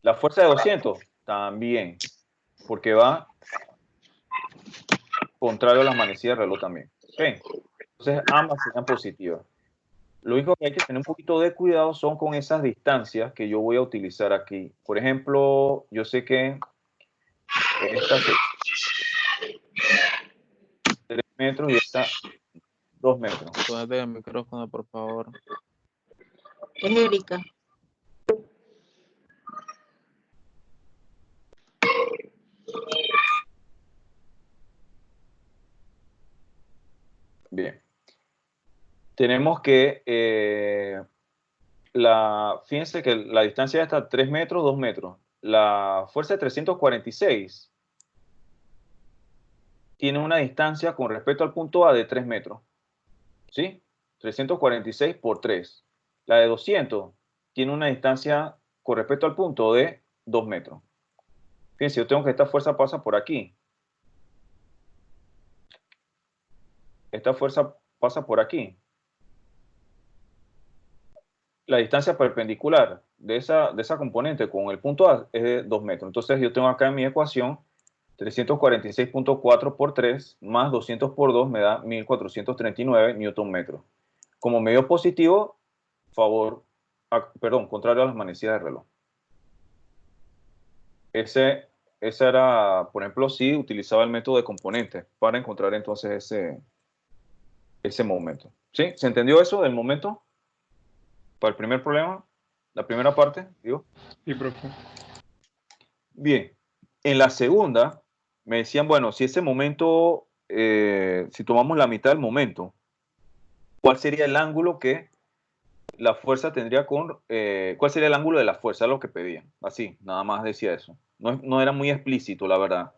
La fuerza de 200, también, porque va contrario a las manecillas del reloj también. ¿Okay? Entonces, ambas serían positivas. Lo único que hay que tener un poquito de cuidado son con esas distancias que yo voy a utilizar aquí. Por ejemplo, yo sé que esta es 3 metros y esta 2 metros. Ponete el micrófono, por favor. Es Erika. Bien. Tenemos que, fíjense que la distancia está 3 metros, 2 metros. La fuerza de 346 tiene una distancia con respecto al punto A de 3 metros. ¿Sí? 346 por 3. La de 200 tiene una distancia con respecto al punto de 2 metros. Fíjense, yo tengo que esta fuerza pasa por aquí. Esta fuerza pasa por aquí. La distancia perpendicular de esa componente con el punto A es de 2 metros. Entonces yo tengo acá en mi ecuación 346.4 por 3 más 200 por 2 me da 1439 newton metros. Como medio positivo, contrario a las manecillas del reloj. Ese era, por ejemplo, si utilizaba el método de componentes para encontrar entonces ese momento. ¿Sí? ¿Se entendió eso del momento? Para el primer problema, la primera parte, digo. Sí, profe. Bien. En la segunda, me decían, bueno, si ese momento, si tomamos la mitad del momento, ¿cuál sería el ángulo que la fuerza tendría cuál sería el ángulo de la fuerza? Lo que pedían. Así, nada más decía eso. No era muy explícito, la verdad.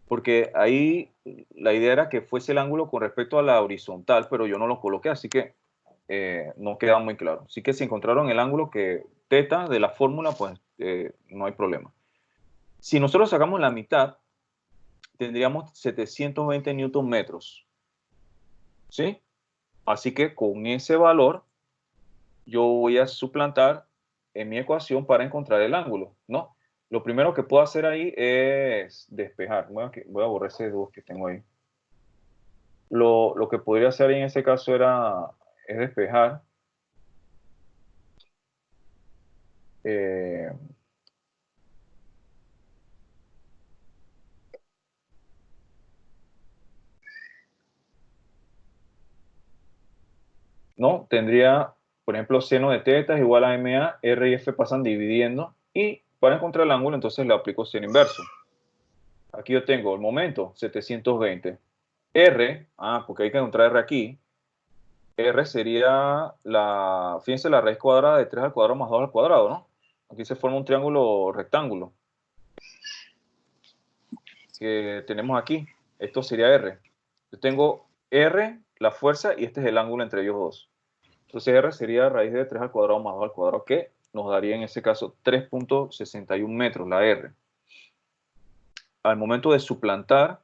Porque ahí la idea era que fuese el ángulo con respecto a la horizontal, pero yo no lo coloqué, así que no queda muy claro. Así que si encontraron el ángulo que teta de la fórmula, pues no hay problema. Si nosotros sacamos la mitad, tendríamos 720 newton metros. ¿Sí? Así que con ese valor, yo voy a suplantar en mi ecuación para encontrar el ángulo, ¿no? Lo primero que puedo hacer ahí es despejar. Voy a borrar ese 2 que tengo ahí. Lo que podría hacer en ese caso es despejar. ¿No? Tendría, por ejemplo, seno de teta es igual a MA, R y F pasan dividiendo, y para encontrar el ángulo, entonces le aplico seno inverso. Aquí yo tengo el momento, 720. R, porque hay que encontrar R aquí. R sería fíjense, la raíz cuadrada de 3 al cuadrado más 2 al cuadrado, ¿no? Aquí se forma un triángulo rectángulo que tenemos aquí. Esto sería R. Yo tengo R, la fuerza, y este es el ángulo entre ellos dos. Entonces R sería raíz de 3 al cuadrado más 2 al cuadrado, que nos daría en ese caso 3.61 metros, la R. Al momento de suplantar,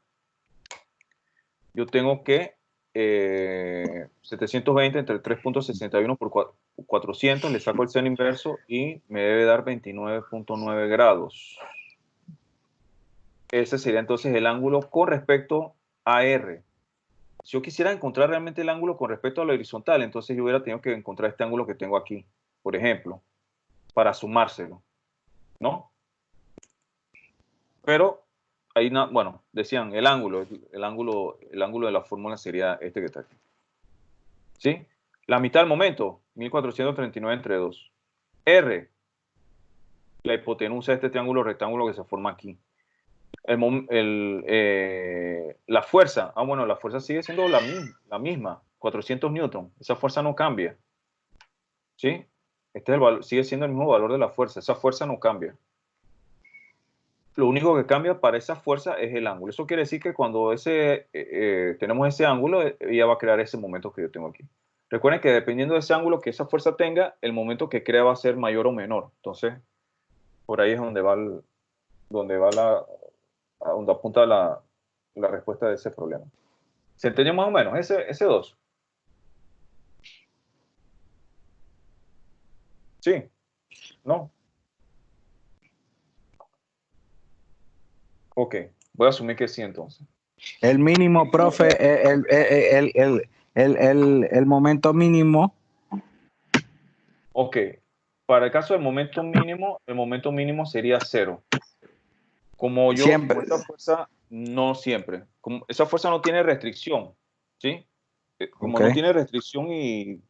yo tengo que 720 entre 3.61 por 400, le saco el seno inverso y me debe dar 29.9 grados. Ese sería entonces el ángulo con respecto a R. Si yo quisiera encontrar realmente el ángulo con respecto a la horizontal, entonces yo hubiera tenido que encontrar este ángulo que tengo aquí, por ejemplo, para sumárselo, ¿no? Pero ahí, bueno, decían el ángulo de la fórmula sería este que está aquí. ¿Sí? La mitad del momento, 1439 entre 2. R, la hipotenusa de este triángulo rectángulo que se forma aquí. La fuerza, bueno, la fuerza sigue siendo la misma, 400 newton. Esa fuerza no cambia. ¿sí? Este es el valor, sigue siendo el mismo valor de la fuerza. Esa fuerza no cambia. Lo único que cambia para esa fuerza es el ángulo. Eso quiere decir que cuando tenemos ese ángulo, ella va a crear ese momento que yo tengo aquí. Recuerden que dependiendo de ese ángulo que esa fuerza tenga, el momento que crea va a ser mayor o menor. Entonces, por ahí es donde va, donde apunta la respuesta de ese problema. ¿Se entendió más o menos? Ese 2. Sí. No. Ok. Voy a asumir que sí entonces. El mínimo, profe, el momento mínimo. Ok. Para el caso del momento mínimo sería 0. Como esta fuerza no siempre. Como esa fuerza no tiene restricción, ¿sí? Como no tiene restricción y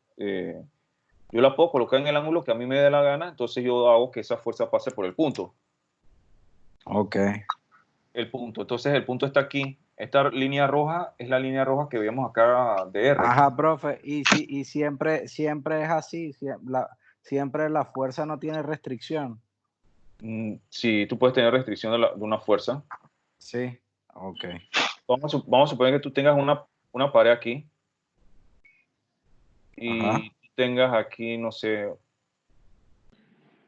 yo la puedo colocar en el ángulo que a mí me dé la gana, entonces yo hago que esa fuerza pase por el punto. Ok. El punto. Entonces el punto está aquí. Esta línea roja es la línea roja que vemos acá de R. Ajá, profe. Y siempre es así. Siempre la fuerza no tiene restricción. Sí, tú puedes tener restricción de una fuerza. Sí. Ok. Vamos a suponer que tú tengas una pared aquí. Y tengas aquí, no sé,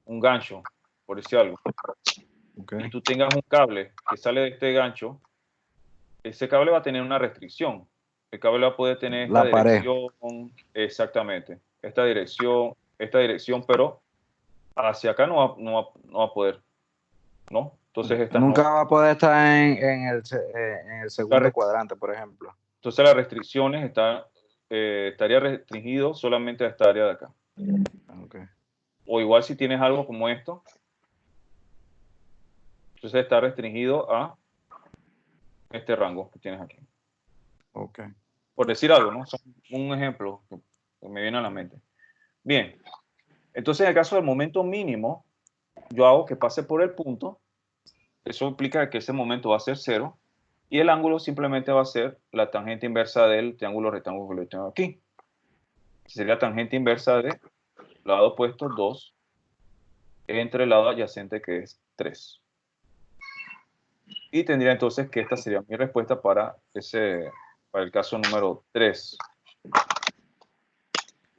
un gancho, por decir algo. Y tú tengas un cable que sale de este gancho, ese cable va a tener una restricción. El cable va a poder tener esta dirección, exactamente, esta dirección, pero hacia acá no va a poder, ¿no? Entonces Nunca va a poder estar en el segundo cuadrante, por ejemplo. Entonces las restricciones estaría restringido solamente a esta área de acá. Okay. O igual si tienes algo como esto, entonces está restringido a este rango que tienes aquí. Okay. Por decir algo, ¿no? Son un ejemplo que me viene a la mente. Bien, entonces en el caso del momento mínimo, yo hago que pase por el punto. Eso implica que ese momento va a ser 0 y el ángulo simplemente va a ser la tangente inversa del triángulo rectángulo que lo tengo aquí. Sería la tangente inversa de lado opuesto 2 entre el lado adyacente que es 3. Y tendría entonces que esta sería mi respuesta para el caso número 3.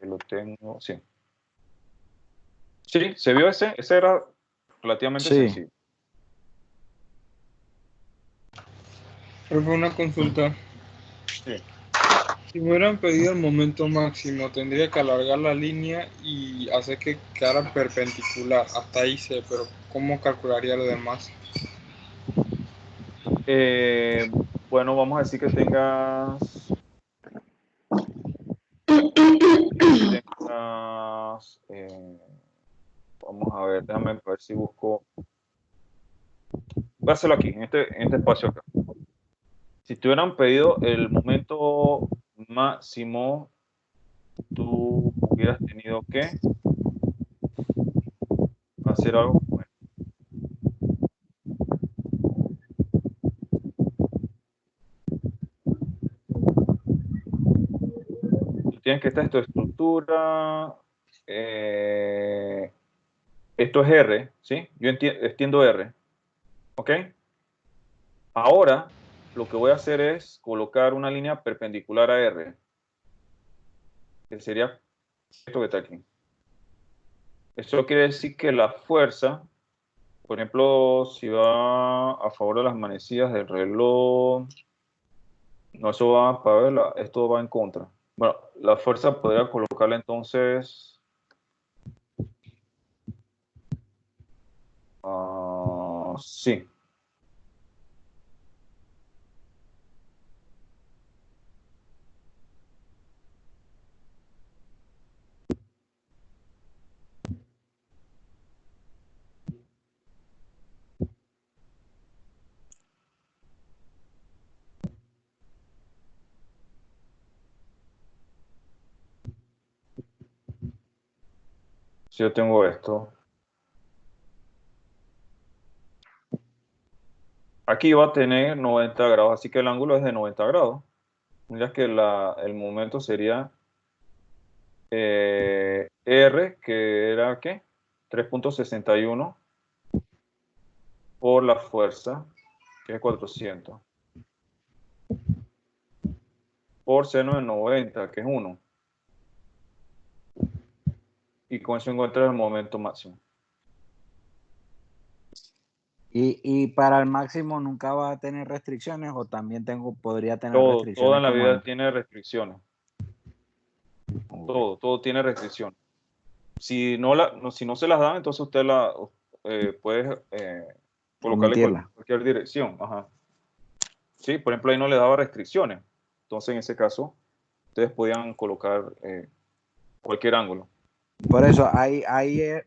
Lo tengo, sí. Sí, ¿se vio ese? Ese era relativamente sencillo. Profe, una consulta. Sí. Si me hubieran pedido el momento máximo, tendría que alargar la línea y hacer que quedara perpendicular. Hasta ahí sé, pero ¿cómo calcularía lo demás? Bueno, vamos a decir que tengas... vamos a ver, déjame ver si busco... Voy a hacerlo aquí, en este espacio acá. Si te hubieran pedido el momento máximo, tú hubieras tenido que hacer algo como esto. Tú tienes que estar en tu estructura. Esto es R, ¿sí? Yo extiendo R. ¿Ok? Ahora, lo que voy a hacer es colocar una línea perpendicular a R. Que sería esto que está aquí. Eso quiere decir que la fuerza, por ejemplo, si va a favor de las manecillas del reloj, no, eso va para ver, esto va en contra. Bueno, la fuerza podría colocarla entonces, sí. Si yo tengo esto. Aquí va a tener 90 grados, así que el ángulo es de 90 grados. Mira que el momento sería R, que era, ¿qué? 3.61 por la fuerza, que es 400, por seno de 90, que es 1. Y con eso encuentras el momento máximo. Y para el máximo nunca va a tener restricciones o también podría tener Todo restricciones en la como vida en- tiene restricciones. Ok. Todo tiene restricciones. Si no se las dan, entonces usted puede colocarle Omitirla. cualquier dirección. Ajá. Sí, por ejemplo, ahí no le daba restricciones. Entonces, en ese caso, ustedes podían colocar cualquier ángulo. Por eso, ahí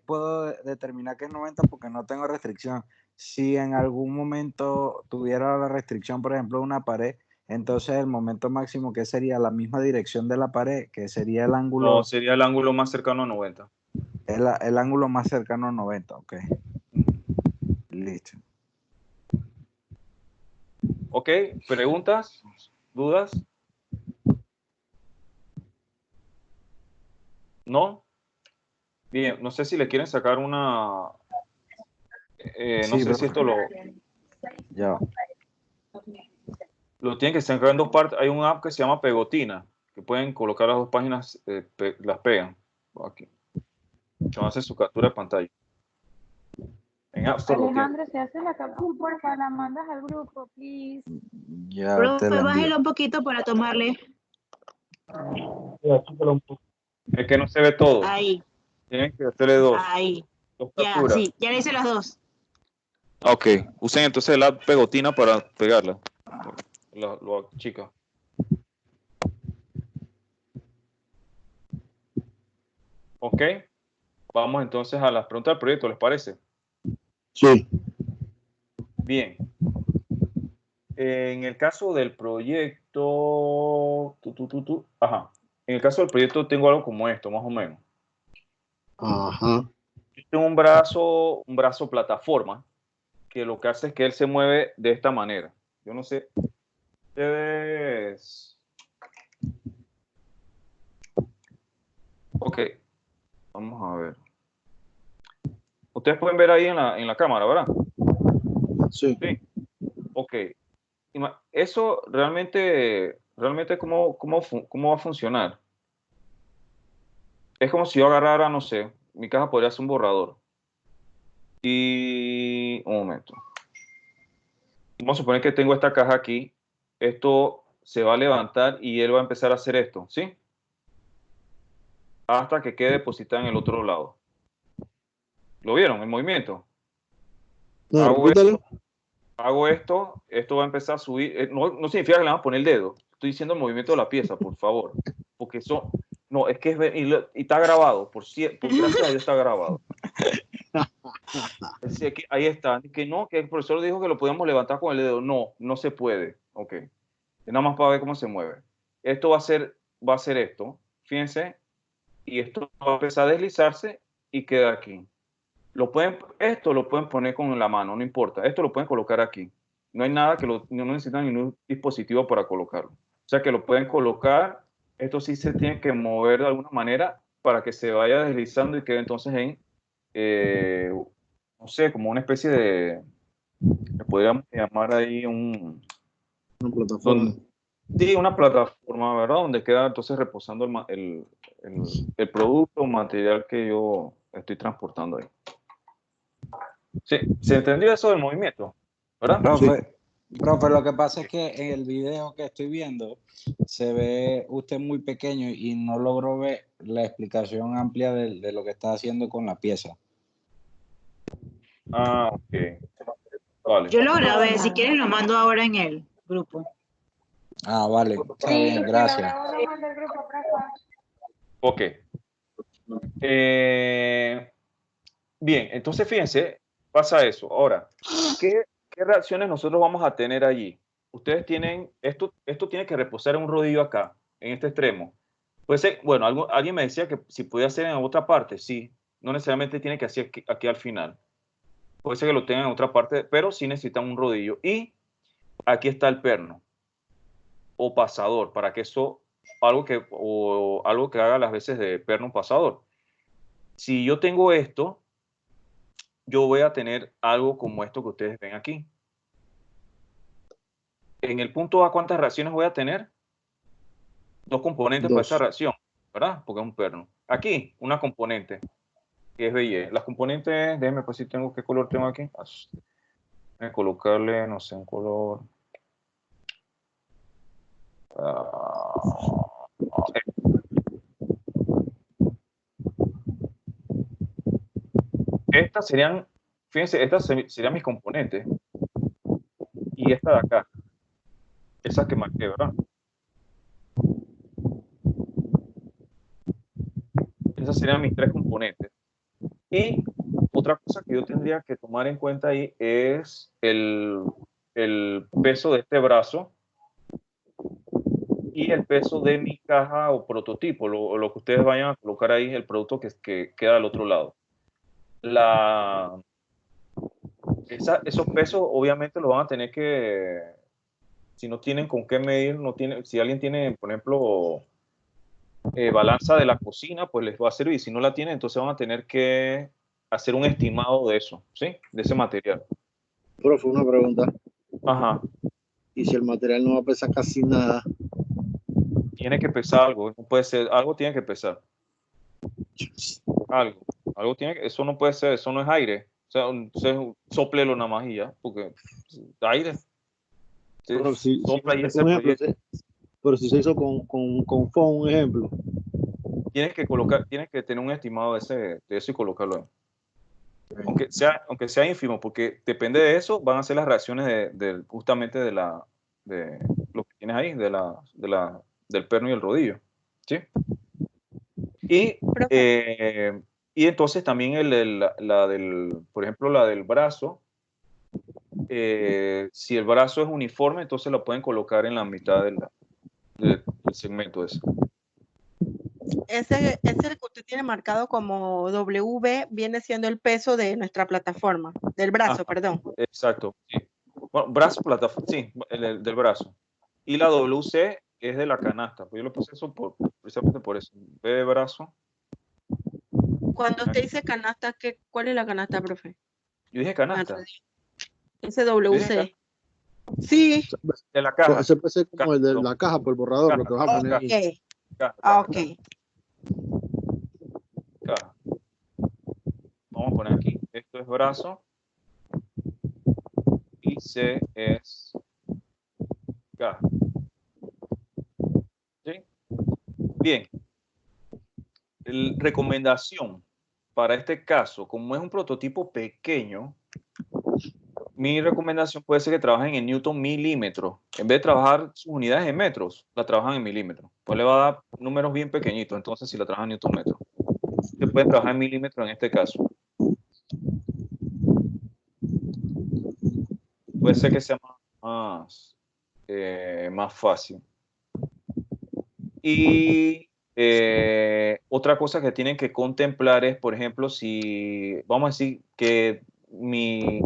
puedo determinar que es 90 porque no tengo restricción. Si en algún momento tuviera la restricción, por ejemplo, una pared, entonces el momento máximo que sería la misma dirección de la pared, que sería el No, ángulo, sería el ángulo más cercano a 90. el ángulo más cercano a 90, ok. Listo. Ok, preguntas, dudas. ¿No? Bien, no sé si le quieren sacar una... no Sí, sé si profe. esto Ya. lo tienen que sacar en dos partes. Hay una app que se llama Pegotina, que pueden colocar las dos páginas, las pegan. Aquí. Se hace su captura de pantalla. En App Store lo tienen. Alejandro, si haces la captura, porfa, la mandas al grupo, please. Ya te Profe, la envío. bájelo un poquito para tomarle. Es que no se ve todo. Ahí, Tienen que hacerle dos ahí. Ya, capturas. sí, ya le hice las dos. Ok, usen entonces la Pegotina para pegarla. Lo chica. Ok, vamos entonces a las preguntas del proyecto, ¿les parece? Sí. Bien. En el caso del proyecto, ajá. En el caso del proyecto tengo algo como esto, más o menos. Ajá. Tengo un brazo plataforma, que lo que hace es que él se mueve de esta manera. Yo no sé, ustedes... Ok, vamos a ver. Ustedes pueden ver ahí en la cámara, ¿verdad? Sí. Sí. Ok. Eso realmente ¿cómo va a funcionar? Es como si yo agarrara, no sé, mi caja podría ser un borrador. Y un momento. Vamos a suponer que tengo esta caja aquí. Esto se va a levantar y él va a empezar a hacer esto, ¿sí? Hasta que quede depositada en el otro lado. ¿Lo vieron? El movimiento. No, repítalo. Hago esto va a empezar a subir. No significa que le vamos a poner el dedo. Estoy diciendo el movimiento de la pieza, por favor. Porque eso, no, es que y está grabado. Gracias a Dios está grabado. Ahí está. Que el profesor dijo que lo podíamos levantar con el dedo. No, no se puede. Ok. Nada más para ver cómo se mueve. Esto va a ser esto. Fíjense. Y esto va a empezar a deslizarse y queda aquí. Esto lo pueden poner con la mano, no importa. Esto lo pueden colocar aquí. No hay nada no necesitan ningún dispositivo para colocarlo. O sea que lo pueden colocar. Esto sí se tiene que mover de alguna manera para que se vaya deslizando y quede entonces en, no sé, como una especie de, le podríamos llamar ahí Una plataforma. sí, una plataforma, ¿verdad? Donde queda entonces reposando el producto o material que yo estoy transportando ahí. Sí, ¿se entendió eso del movimiento? ¿Verdad? Profe, lo que pasa es que en el video que estoy viendo se ve usted muy pequeño y no logro ver la explicación amplia de lo que está haciendo con la pieza. Ah, ok. Vale. Yo lo grabé, si quieres lo mando ahora en el grupo. Ah, vale, está Sí, bien, si lo gracias. grabo, lo mando al grupo, porfa. Ok. Bien, entonces fíjense, pasa eso. Ahora, ¿qué reacciones nosotros vamos a tener allí? Ustedes tienen, esto tiene que reposar en un rodillo acá, en este extremo. Puede ser, bueno, alguien me decía que si podía hacer en otra parte, sí. No necesariamente tiene que hacer aquí al final. Puede ser que lo tengan en otra parte, pero sí necesitan un rodillo. Y aquí está el perno o pasador para que eso algo que haga las veces de perno pasador. Si yo tengo esto, yo voy a tener algo como esto que ustedes ven aquí. En el punto A, ¿cuántas reacciones voy a tener? 2 componentes para esta reacción, ¿verdad? Porque es un perno. Aquí, una componente, que es BY. Las componentes, déjenme pues si tengo, ¿qué color tengo aquí? Voy a colocarle, no sé, un color... Estas serían, fíjense, estas serían mis componentes. Y esta de acá, esa que marqué, ¿verdad? Esas serían mis 3 componentes. Y otra cosa que yo tendría que tomar en cuenta ahí es el peso de este brazo y el peso de mi caja o prototipo, lo que ustedes vayan a colocar ahí, el producto que queda al otro lado. Esos pesos obviamente los van a tener que, si no tienen con qué medir, si alguien tiene, por ejemplo, balanza de la cocina, pues les va a servir. Si no la tienen, entonces van a tener que hacer un estimado de eso, ¿sí? De ese material. Profe, una pregunta. Ajá. ¿Y si el material no va a pesar casi nada? Tiene que pesar algo, no puede ser, algo tiene que pesar. Algo tiene que, eso no puede ser, eso no es aire. O sea, soplelo nada más y ya, porque aire. Pero si sopla y ese un ejemplo, proyecto. pero si se hizo con foam, un ejemplo. Tienes que tener un estimado de eso y colocarlo ahí. Aunque sea ínfimo, porque depende de eso, van a ser las reacciones justamente de lo que tienes ahí, del perno y el rodillo. ¿Sí? Y entonces también por ejemplo, la del brazo, si el brazo es uniforme, entonces lo pueden colocar en la mitad del segmento ese. Ese que usted tiene marcado como W viene siendo el peso de nuestra plataforma, del brazo, perdón. Exacto, sí. Bueno, brazo, plataforma, sí, del brazo. Y la WC es de la canasta, pues yo lo puse eso precisamente por eso. B de brazo. Cuando usted dice canasta, ¿cuál es la canasta, profe? Yo dije canasta. Ese WC. Sí. De la caja. Ese puede ser como el de la caja por el borrador, caja, lo que vas a poner ahí. Ok. Caja. Vamos a poner aquí. Esto es brazo. Y C es caja. ¿Sí? Bien. Recomendación para este caso, como es un prototipo pequeño, mi recomendación puede ser que trabajen en Newton milímetros. En vez de trabajar sus unidades en metros, la trabajan en milímetros. Pues le va a dar números bien pequeñitos, entonces si la trabajan en Newton metros. Se puede trabajar en milímetros en este caso. Puede ser que sea más fácil. Y otra cosa que tienen que contemplar es, por ejemplo, si vamos a decir que mi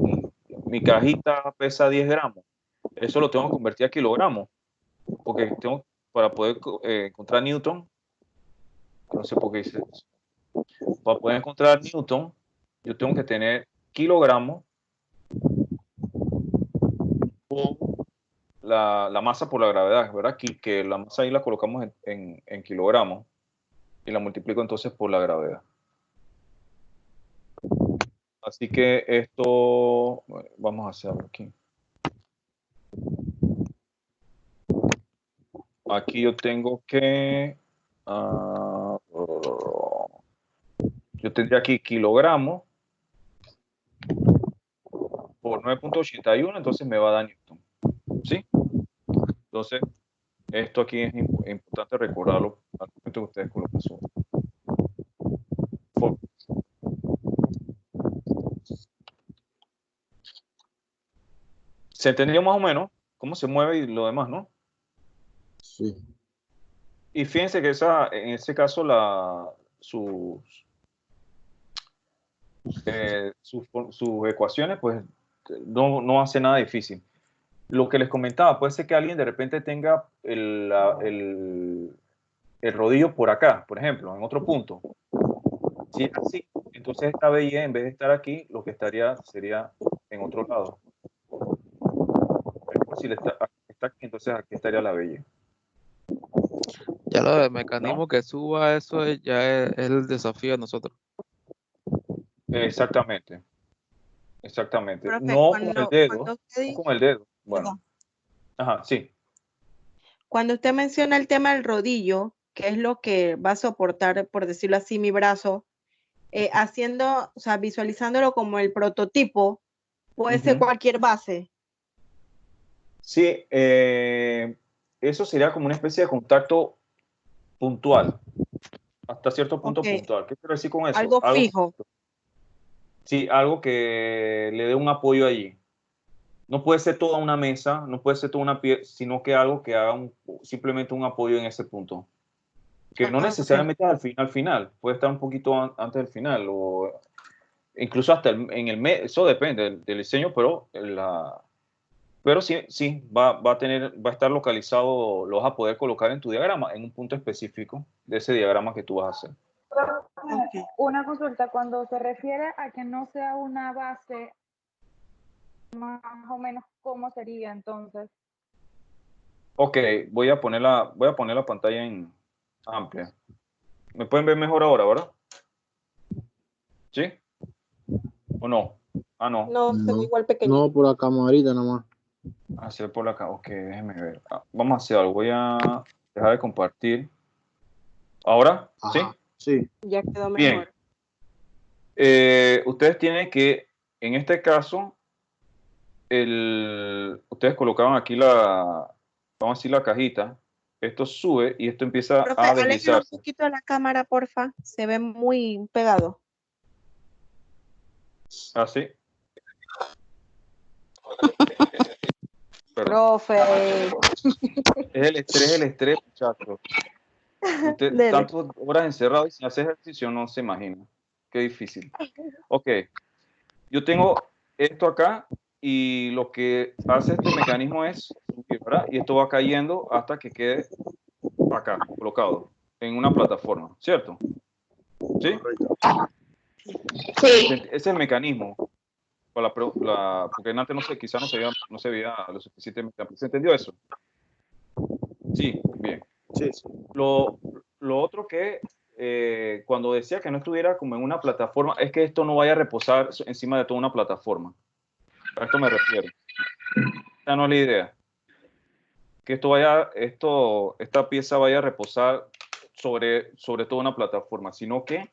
cajita pesa 10 gramos, eso lo tengo que convertir a kilogramos, porque para poder encontrar Newton, no sé por qué dice eso, para poder encontrar Newton, yo tengo que tener kilogramos o la masa por la gravedad, ¿verdad? Que la masa ahí la colocamos en kilogramos y la multiplico entonces por la gravedad. Así que esto, vamos a hacerlo aquí. Aquí yo tengo que, yo tendría aquí kilogramos por 9.81, entonces me va a dar Newton. ¿Sí? Entonces, esto aquí es importante recordarlo al momento que ustedes colocan su fórmula. ¿Se entendió más o menos cómo se mueve y lo demás, no? Sí. Y fíjense que en ese caso sus ecuaciones pues no hace nada difícil. Lo que les comentaba, puede ser que alguien de repente tenga el rodillo por acá, por ejemplo, en otro punto. Si es así, entonces esta BY en vez de estar aquí, lo que estaría sería en otro lado. Si le está aquí, entonces aquí estaría la BY. Ya lo del mecanismo que suba eso ya es el desafío de nosotros. Exactamente. Exactamente. Profe, No con el dedo. No con el dedo. Bueno. Perdón. Ajá, sí. Cuando usted menciona el tema del rodillo, que es lo que va a soportar, por decirlo así, mi brazo, haciendo, o sea, visualizándolo como el prototipo, puede ser cualquier base. Sí, eso sería como una especie de contacto puntual, hasta cierto punto puntual. ¿Qué quiero decir con eso? Algo fijo. Sí, algo que le dé un apoyo allí. No puede ser toda una mesa, no puede ser toda una pieza, sino que algo que haga simplemente un apoyo en ese punto. Que no necesariamente al final, puede estar un poquito antes del final, o incluso hasta en el medio, eso depende del diseño, pero sí va a estar localizado, lo vas a poder colocar en tu diagrama, en un punto específico de ese diagrama que tú vas a hacer. Una consulta, cuando se refiere a que no sea una base, más o menos, ¿cómo sería entonces? Ok, voy a poner la pantalla en amplia. ¿Me pueden ver mejor ahora, verdad? ¿Sí? ¿O no? Ah, no. No, se ve igual pequeño. No, por la camarita nomás. Hacer por acá. Ok, déjenme ver. Vamos a hacer algo. Voy a dejar de compartir. ¿Ahora? Ajá, ¿Sí? Sí. Ya quedó mejor. Bien. Ustedes tienen que, en este caso, ustedes colocaban aquí vamos a decir la cajita. Esto sube y esto empieza Profe, a aléjelo deslizarse. un poquito de la cámara, porfa. Se ve muy pegado. Así. Profe. Es el estrés, muchachos. Usted, tantas horas encerrado y sin hacer ejercicio, no se imagina. Qué difícil. Ok. Yo tengo esto acá y lo que hace este mecanismo es subir, ¿verdad? Y esto va cayendo hasta que quede acá, colocado en una plataforma, ¿cierto? ¿Sí? Sí. Ese es el mecanismo. Porque antes quizás no se veía lo suficientemente amplio. ¿Se entendió eso? Sí, bien. Sí. Lo otro que cuando decía que no estuviera como en una plataforma, es que esto no vaya a reposar encima de toda una plataforma. A esto me refiero. Esa no es la idea. Que esta pieza vaya a reposar sobre toda una plataforma, sino que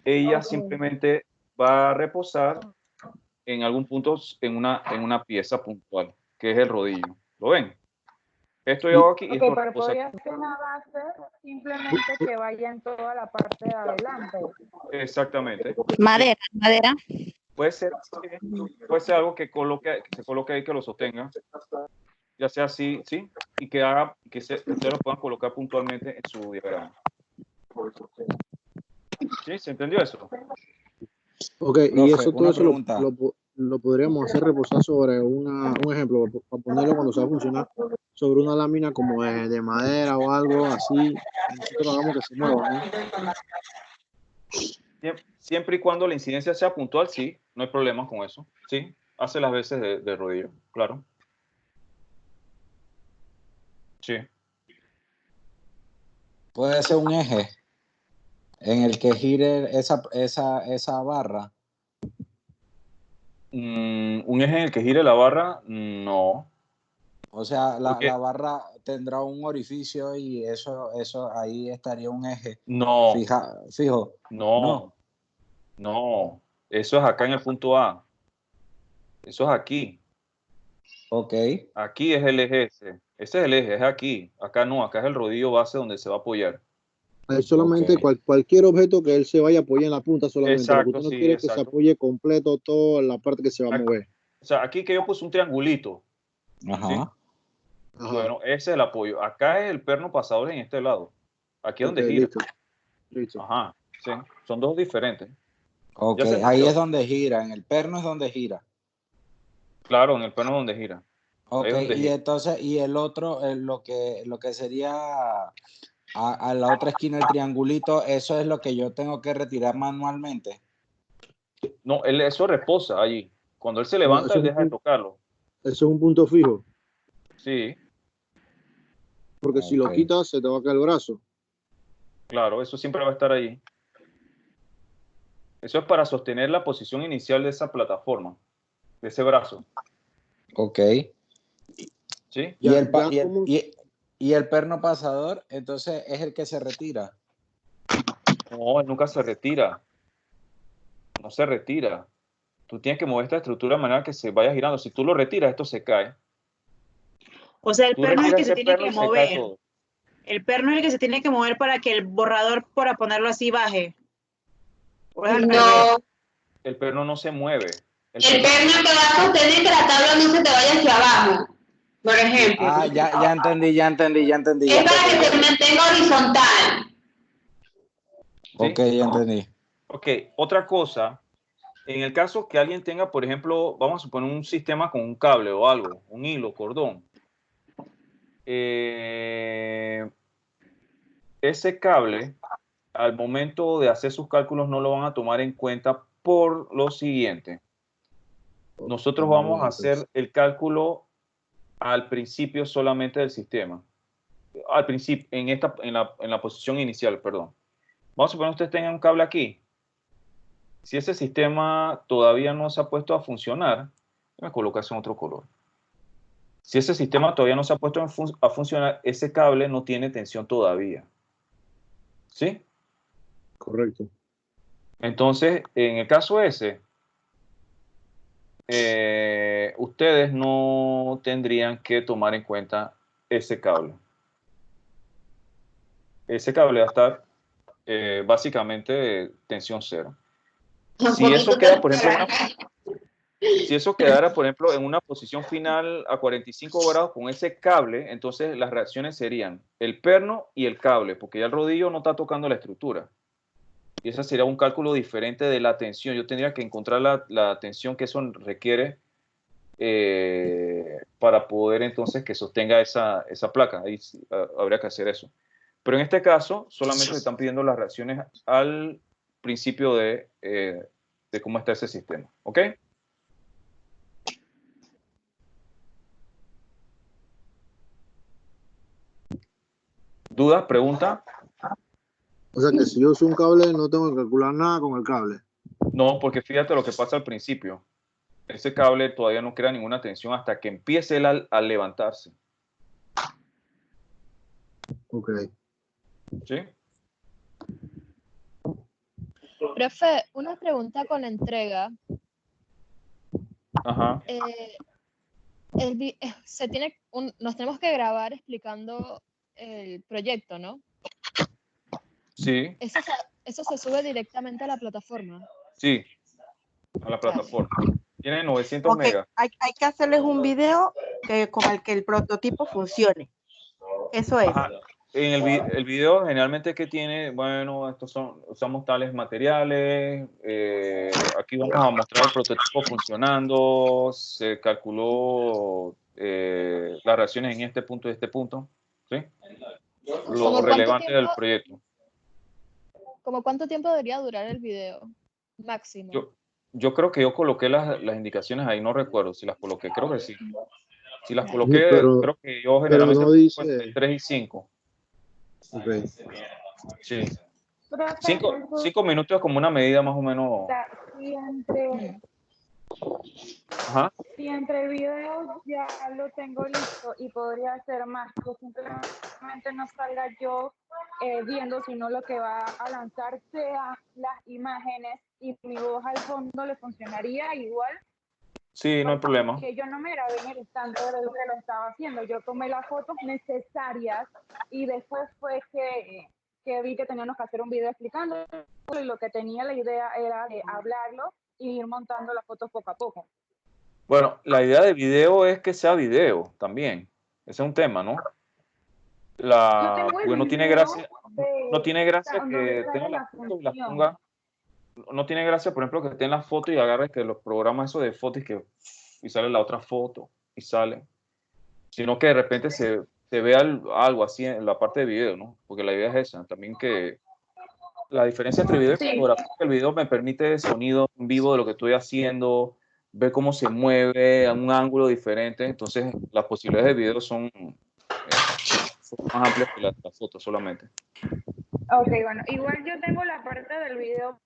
ella simplemente va a reposar en algún punto en una pieza puntual, que es el rodillo. ¿Lo ven? Esto yo hago aquí y esto pero reposa podría aquí. ser una base simplemente que vaya en toda la parte de adelante. Exactamente. Madera. Puede ser algo que se coloque ahí, que lo sostenga, ya sea así, ¿sí? Y que ustedes lo puedan colocar puntualmente en su diagrama. ¿Sí? ¿Se entendió eso? Ok, y Profe, todo una eso pregunta. lo podríamos hacer reposar sobre un ejemplo, para ponerlo cuando se va a funcionar, sobre una lámina como de madera o algo así, y nosotros hagamos que se mueva, ¿no? Siempre y cuando la incidencia sea puntual, sí, no hay problema con eso. Sí, hace las veces de rodillo, claro. Sí. Puede ser un eje en el que gire esa barra. Un eje en el que gire la barra, no. O sea, la barra tendrá un orificio y eso ahí estaría un eje. No. Fijo. No. Eso es acá en el punto A. Eso es aquí. Ok. Aquí es el eje ese. Ese es el eje, es aquí. Acá no, acá es el rodillo base donde se va a apoyar. Es solamente cualquier objeto que él se vaya a apoyar en la punta solamente. Exacto, lo que usted no sí, quiere es que se apoye completo toda la parte que se va a mover. O sea, aquí que yo puse un triangulito. Ajá. ¿Sí? Bueno, ese es el apoyo. Acá es el perno pasador en este lado. Aquí es donde gira. Listo. Ajá, sí. Son dos diferentes. Ok, ahí es donde gira. En el perno es donde gira. Claro, en el perno es donde gira. Ok, y entonces, y el otro, lo que sería a la otra esquina del triangulito, eso es lo que yo tengo que retirar manualmente. No, eso reposa allí. Cuando él se No, levanta, eso él es deja de tocarlo. eso es un punto fijo, Sí, porque si lo Ok. quitas se te va a caer el brazo. claro, eso siempre va a estar allí. Eso es para sostener la posición inicial de esa plataforma, de ese brazo. Ok. ¿Sí? Y Ya, el, pa- ya y el- como, y el perno pasador, entonces es el que se retira. No, él nunca se retira. No se retira. Tú tienes que mover esta estructura de manera que se vaya girando. Si tú lo retiras, esto se cae. O sea, el Tú perno es el retiras que se ese tiene perno que y se cae mover. todo. El perno es el que se tiene que mover para que el borrador, para ponerlo así, baje. O es al revés. No, El perno no se mueve. el perno que va a sostener que la tabla no se te vaya hacia abajo, por ejemplo. Ah, ya entendí. Es para que se mantenga horizontal. ¿Sí? Ok, ya entendí. Ok, otra cosa. En el caso que alguien tenga, por ejemplo, vamos a suponer un sistema con un cable o algo, un hilo, cordón. Ese cable, al momento de hacer sus cálculos, no lo van a tomar en cuenta por lo siguiente. Nosotros vamos a hacer el cálculo al principio solamente del sistema. Al principio, en la posición inicial, perdón. Vamos a suponer que ustedes tengan un cable aquí. Si ese sistema todavía no se ha puesto a funcionar, me colocas en otro color. Si ese sistema todavía no se ha puesto a funcionar, ese cable no tiene tensión todavía. ¿Sí? correcto. Entonces, en el caso ese, ustedes no tendrían que tomar en cuenta ese cable. Ese cable va a estar básicamente tensión cero. Si eso queda, por ejemplo, si eso quedara, por ejemplo, en una posición final a 45 grados con ese cable, entonces las reacciones serían el perno y el cable, porque ya el rodillo no está tocando la estructura. Y ese sería un cálculo diferente de la tensión. Yo tendría que encontrar la tensión que eso requiere para poder entonces que sostenga esa placa. Ahí sí, habría que hacer eso. Pero en este caso, solamente se están pidiendo las reacciones al principio de cómo está ese sistema. ¿Ok? ¿Dudas? ¿Pregunta? O sea que si yo uso un cable no tengo que calcular nada con el cable. No, porque fíjate lo que pasa al principio. Ese cable todavía no crea ninguna tensión hasta que empiece él a levantarse. Ok. ¿Sí? Profe, una pregunta con la entrega. Ajá. Nos tenemos que grabar explicando el proyecto, ¿no? Sí, Eso se sube directamente a la plataforma. sí, a la plataforma. Tiene 900 Ok, megas. hay que hacerles un video con el que el prototipo funcione. Eso es. Ajá. En el video generalmente que tiene, bueno, usamos tales materiales, aquí vamos a mostrar el prototipo funcionando, se calculó las reacciones en este punto y este punto, ¿sí? Lo relevante del proyecto. ¿Cómo cuánto tiempo debería durar el video? Máximo. Yo creo que yo coloqué las indicaciones ahí, no recuerdo si las coloqué, creo que sí. Si las coloqué, Pero creo que yo pero generalmente no pongo dice. entre 3 y 5. Ok. Sí. 5 minutos es como una medida más o menos. Ajá. Si entre el video ya lo tengo listo y podría hacer más, que simplemente no salga yo viendo, sino lo que va a lanzar sea las imágenes y mi voz al fondo le funcionaría igual. Sí, no hay problema. Que yo no me grabé en el instante de lo que lo estaba haciendo, yo tomé las fotos necesarias y después fue que vi que teníamos que hacer un video explicando y lo que tenía la idea era de hablarlo y ir montando las fotos poco a poco. Bueno, la idea de video es que sea video también. Ese es un tema, ¿no? Porque no tiene gracia, no tiene gracia que tenga las fotos y las ponga. No tiene gracia, por ejemplo, que estén las fotos y agarres que los programas esos de fotos y sale la otra foto y sale. Sino que de repente se se vea algo así en la parte de video, ¿no? Porque la idea es esa, también que la diferencia entre video y Sí. fotografía es que el video me permite sonido en vivo de lo que estoy haciendo, ver cómo se mueve a un ángulo diferente, entonces las posibilidades de video son más amplias que la foto solamente. Ok, bueno, igual yo tengo la parte del video,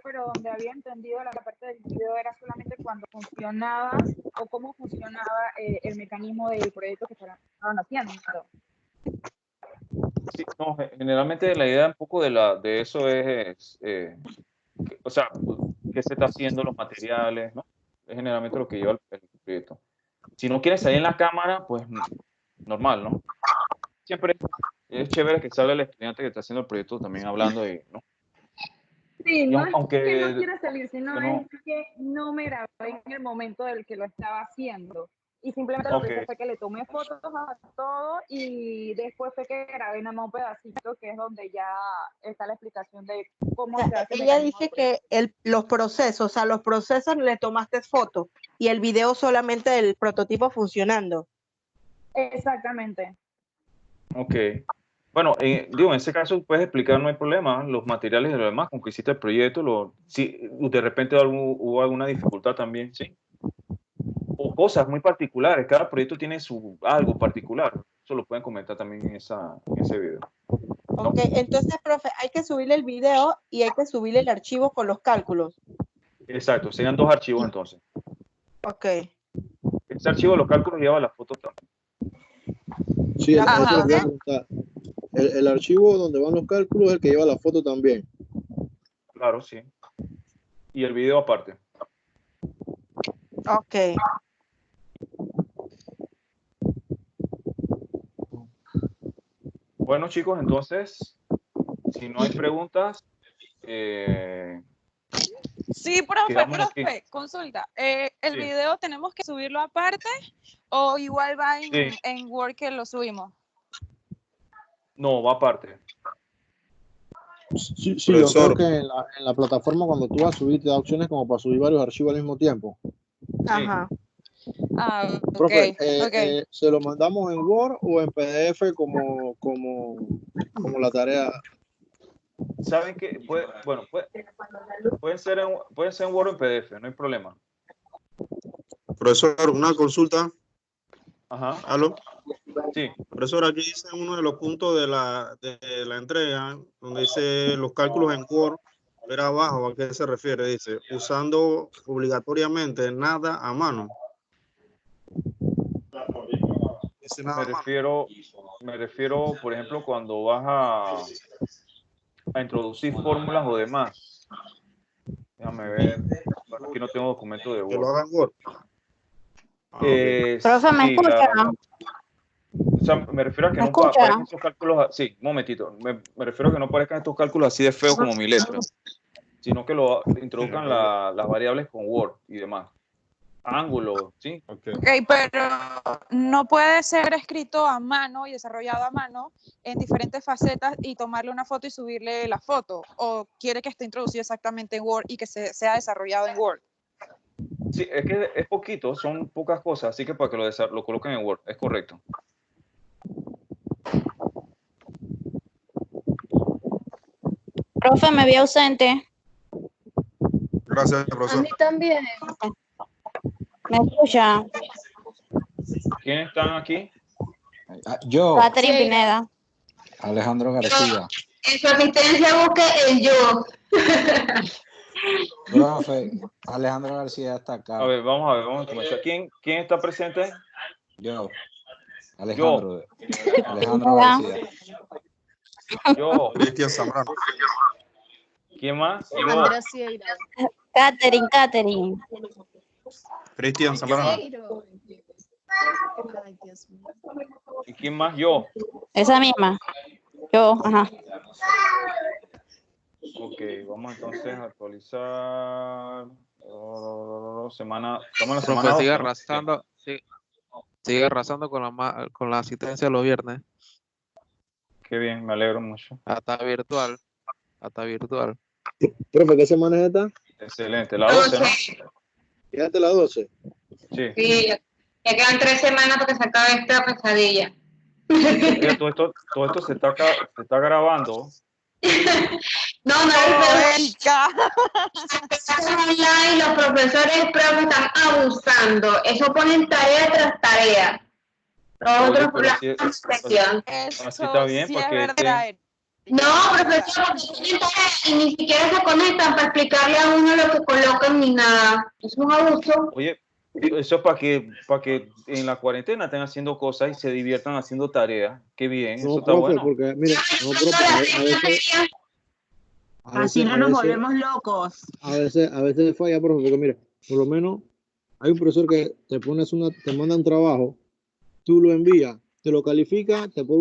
pero donde había entendido la parte del video era solamente cuando funcionaba o cómo funcionaba el mecanismo del proyecto que estaban haciendo. Sí, no, generalmente la idea un poco de eso es o sea, qué se está haciendo, los materiales, ¿no? Es generalmente lo que lleva el proyecto. Si no quieres salir en la cámara, pues normal, ¿no? Siempre es chévere que salga el estudiante que está haciendo el proyecto también hablando de, ¿no? Sí, Y no es aunque que no quiera salir, sino que no- es que no me grabé en el momento del que lo estaba haciendo. Y simplemente lo que hice Ok. fue que le tomé fotos a todo y después fue que grabé nada más un pedacito, que es donde ya está la explicación de cómo se hace el Ella mecanismo. dice que los procesos, o sea, los procesos le tomaste foto y el video solamente del prototipo funcionando. Exactamente. Ok. Bueno, digo, en ese caso puedes explicar, no hay problema, los materiales y lo demás, con que hiciste el proyecto, si de repente hubo alguna dificultad también, ¿sí? O cosas muy particulares, cada proyecto tiene algo particular, eso lo pueden comentar también en ese video. Ok, entonces, profe, hay que subirle el video y hay que subirle el archivo con los cálculos. Exacto, serían 2 archivos entonces. Ok. Ese archivo de los cálculos lleva las fotos también. Sí, eso Ajá. es lo que iba a preguntar. El archivo donde van los cálculos es el que lleva la foto también. Claro, sí. Y el video aparte. Ok. Bueno, chicos, entonces, si no hay preguntas, Sí, profe, quedamos aquí. consulta. ¿El Sí. video tenemos que subirlo aparte o igual va Sí. en Word que lo subimos? No, va aparte. Sí, yo creo que en la plataforma cuando tú vas a subir te da opciones como para subir varios archivos al mismo tiempo. Ajá. Ah, ok, Profe, ok. ¿se lo mandamos en Word o en PDF como la tarea? ¿Saben qué? Pueden ser en Word o en PDF, no hay problema. Profesor, una consulta. Ajá. ¿Aló? Sí. Profesor, aquí dice uno de los puntos de la entrega, donde dice los cálculos en Word, ver abajo, ¿a qué se refiere? Dice, usando obligatoriamente nada a mano. Dice nada Me refiero, por ejemplo, cuando vas a introducir fórmulas o demás. Déjame ver. Bueno, aquí no tengo documento de Word. Que lo hagan Word. Profe, ¿me escucha? O sea, me refiero a que ¿Me no escucha? aparezcan estos cálculos. Sí, un momentito. Me refiero a que no aparezcan estos cálculos así de feos como mi letra, sino que lo introduzcan las variables con Word y demás. Ángulo, ¿sí? Ok, pero no puede ser escrito a mano y desarrollado a mano en diferentes facetas y tomarle una foto y subirle la foto. ¿O quiere que esté introducido exactamente en Word y que sea desarrollado en Word? Sí, es que es poquito, son pocas cosas, así que para que lo coloquen en Word, es correcto. Profe, me vi ausente. Gracias, A profesor. mí también. ¿Me escucha? ¿Quiénes están aquí? Yo, Catherine Pineda. Alejandro García. En su asistencia busque el yo. Profe, Alejandro García está acá. A ver, vamos a comenzar. ¿Quién está presente? Yo, Alejandro Hola. García. Yo. Cristian Zambrano. ¿Quién más? Yo. Andrea Sieira. Catherine. Cristian Zambrano. Ay, Dios mío. ¿Y quién más? Yo. Esa misma. Yo, ajá. Ok, vamos entonces a actualizar. Estamos en la semana Profe, sigue 12, ¿no? arrasando, sigue arrasando con la asistencia los viernes. Qué bien, me alegro mucho. Hasta virtual. Profe, ¿qué semana es esta? Excelente, la 12, ¿no? Fíjate la 12. Sí. Sí, ya quedan 3 semanas para que se acabe esta pesadilla. Oye, todo esto se está grabando. No, Erika. online, los profesores están abusando. Eso ponen tarea tras tarea. Los Oye, otros pero así está bien, Sí, porque es verdad. no, profesor, porque tienen tarea y ni siquiera se conectan para explicarle a uno lo que colocan ni nada. Es un abuso. oye, eso es para que en la cuarentena estén haciendo cosas y se diviertan haciendo tareas. Qué bien, No, eso está profe, bueno. porque, mire, no, profe, Así no nos volvemos locos. a veces falla, profe, porque mire, por lo menos hay un profesor que te manda un trabajo, tú lo envías, te lo califica, te pone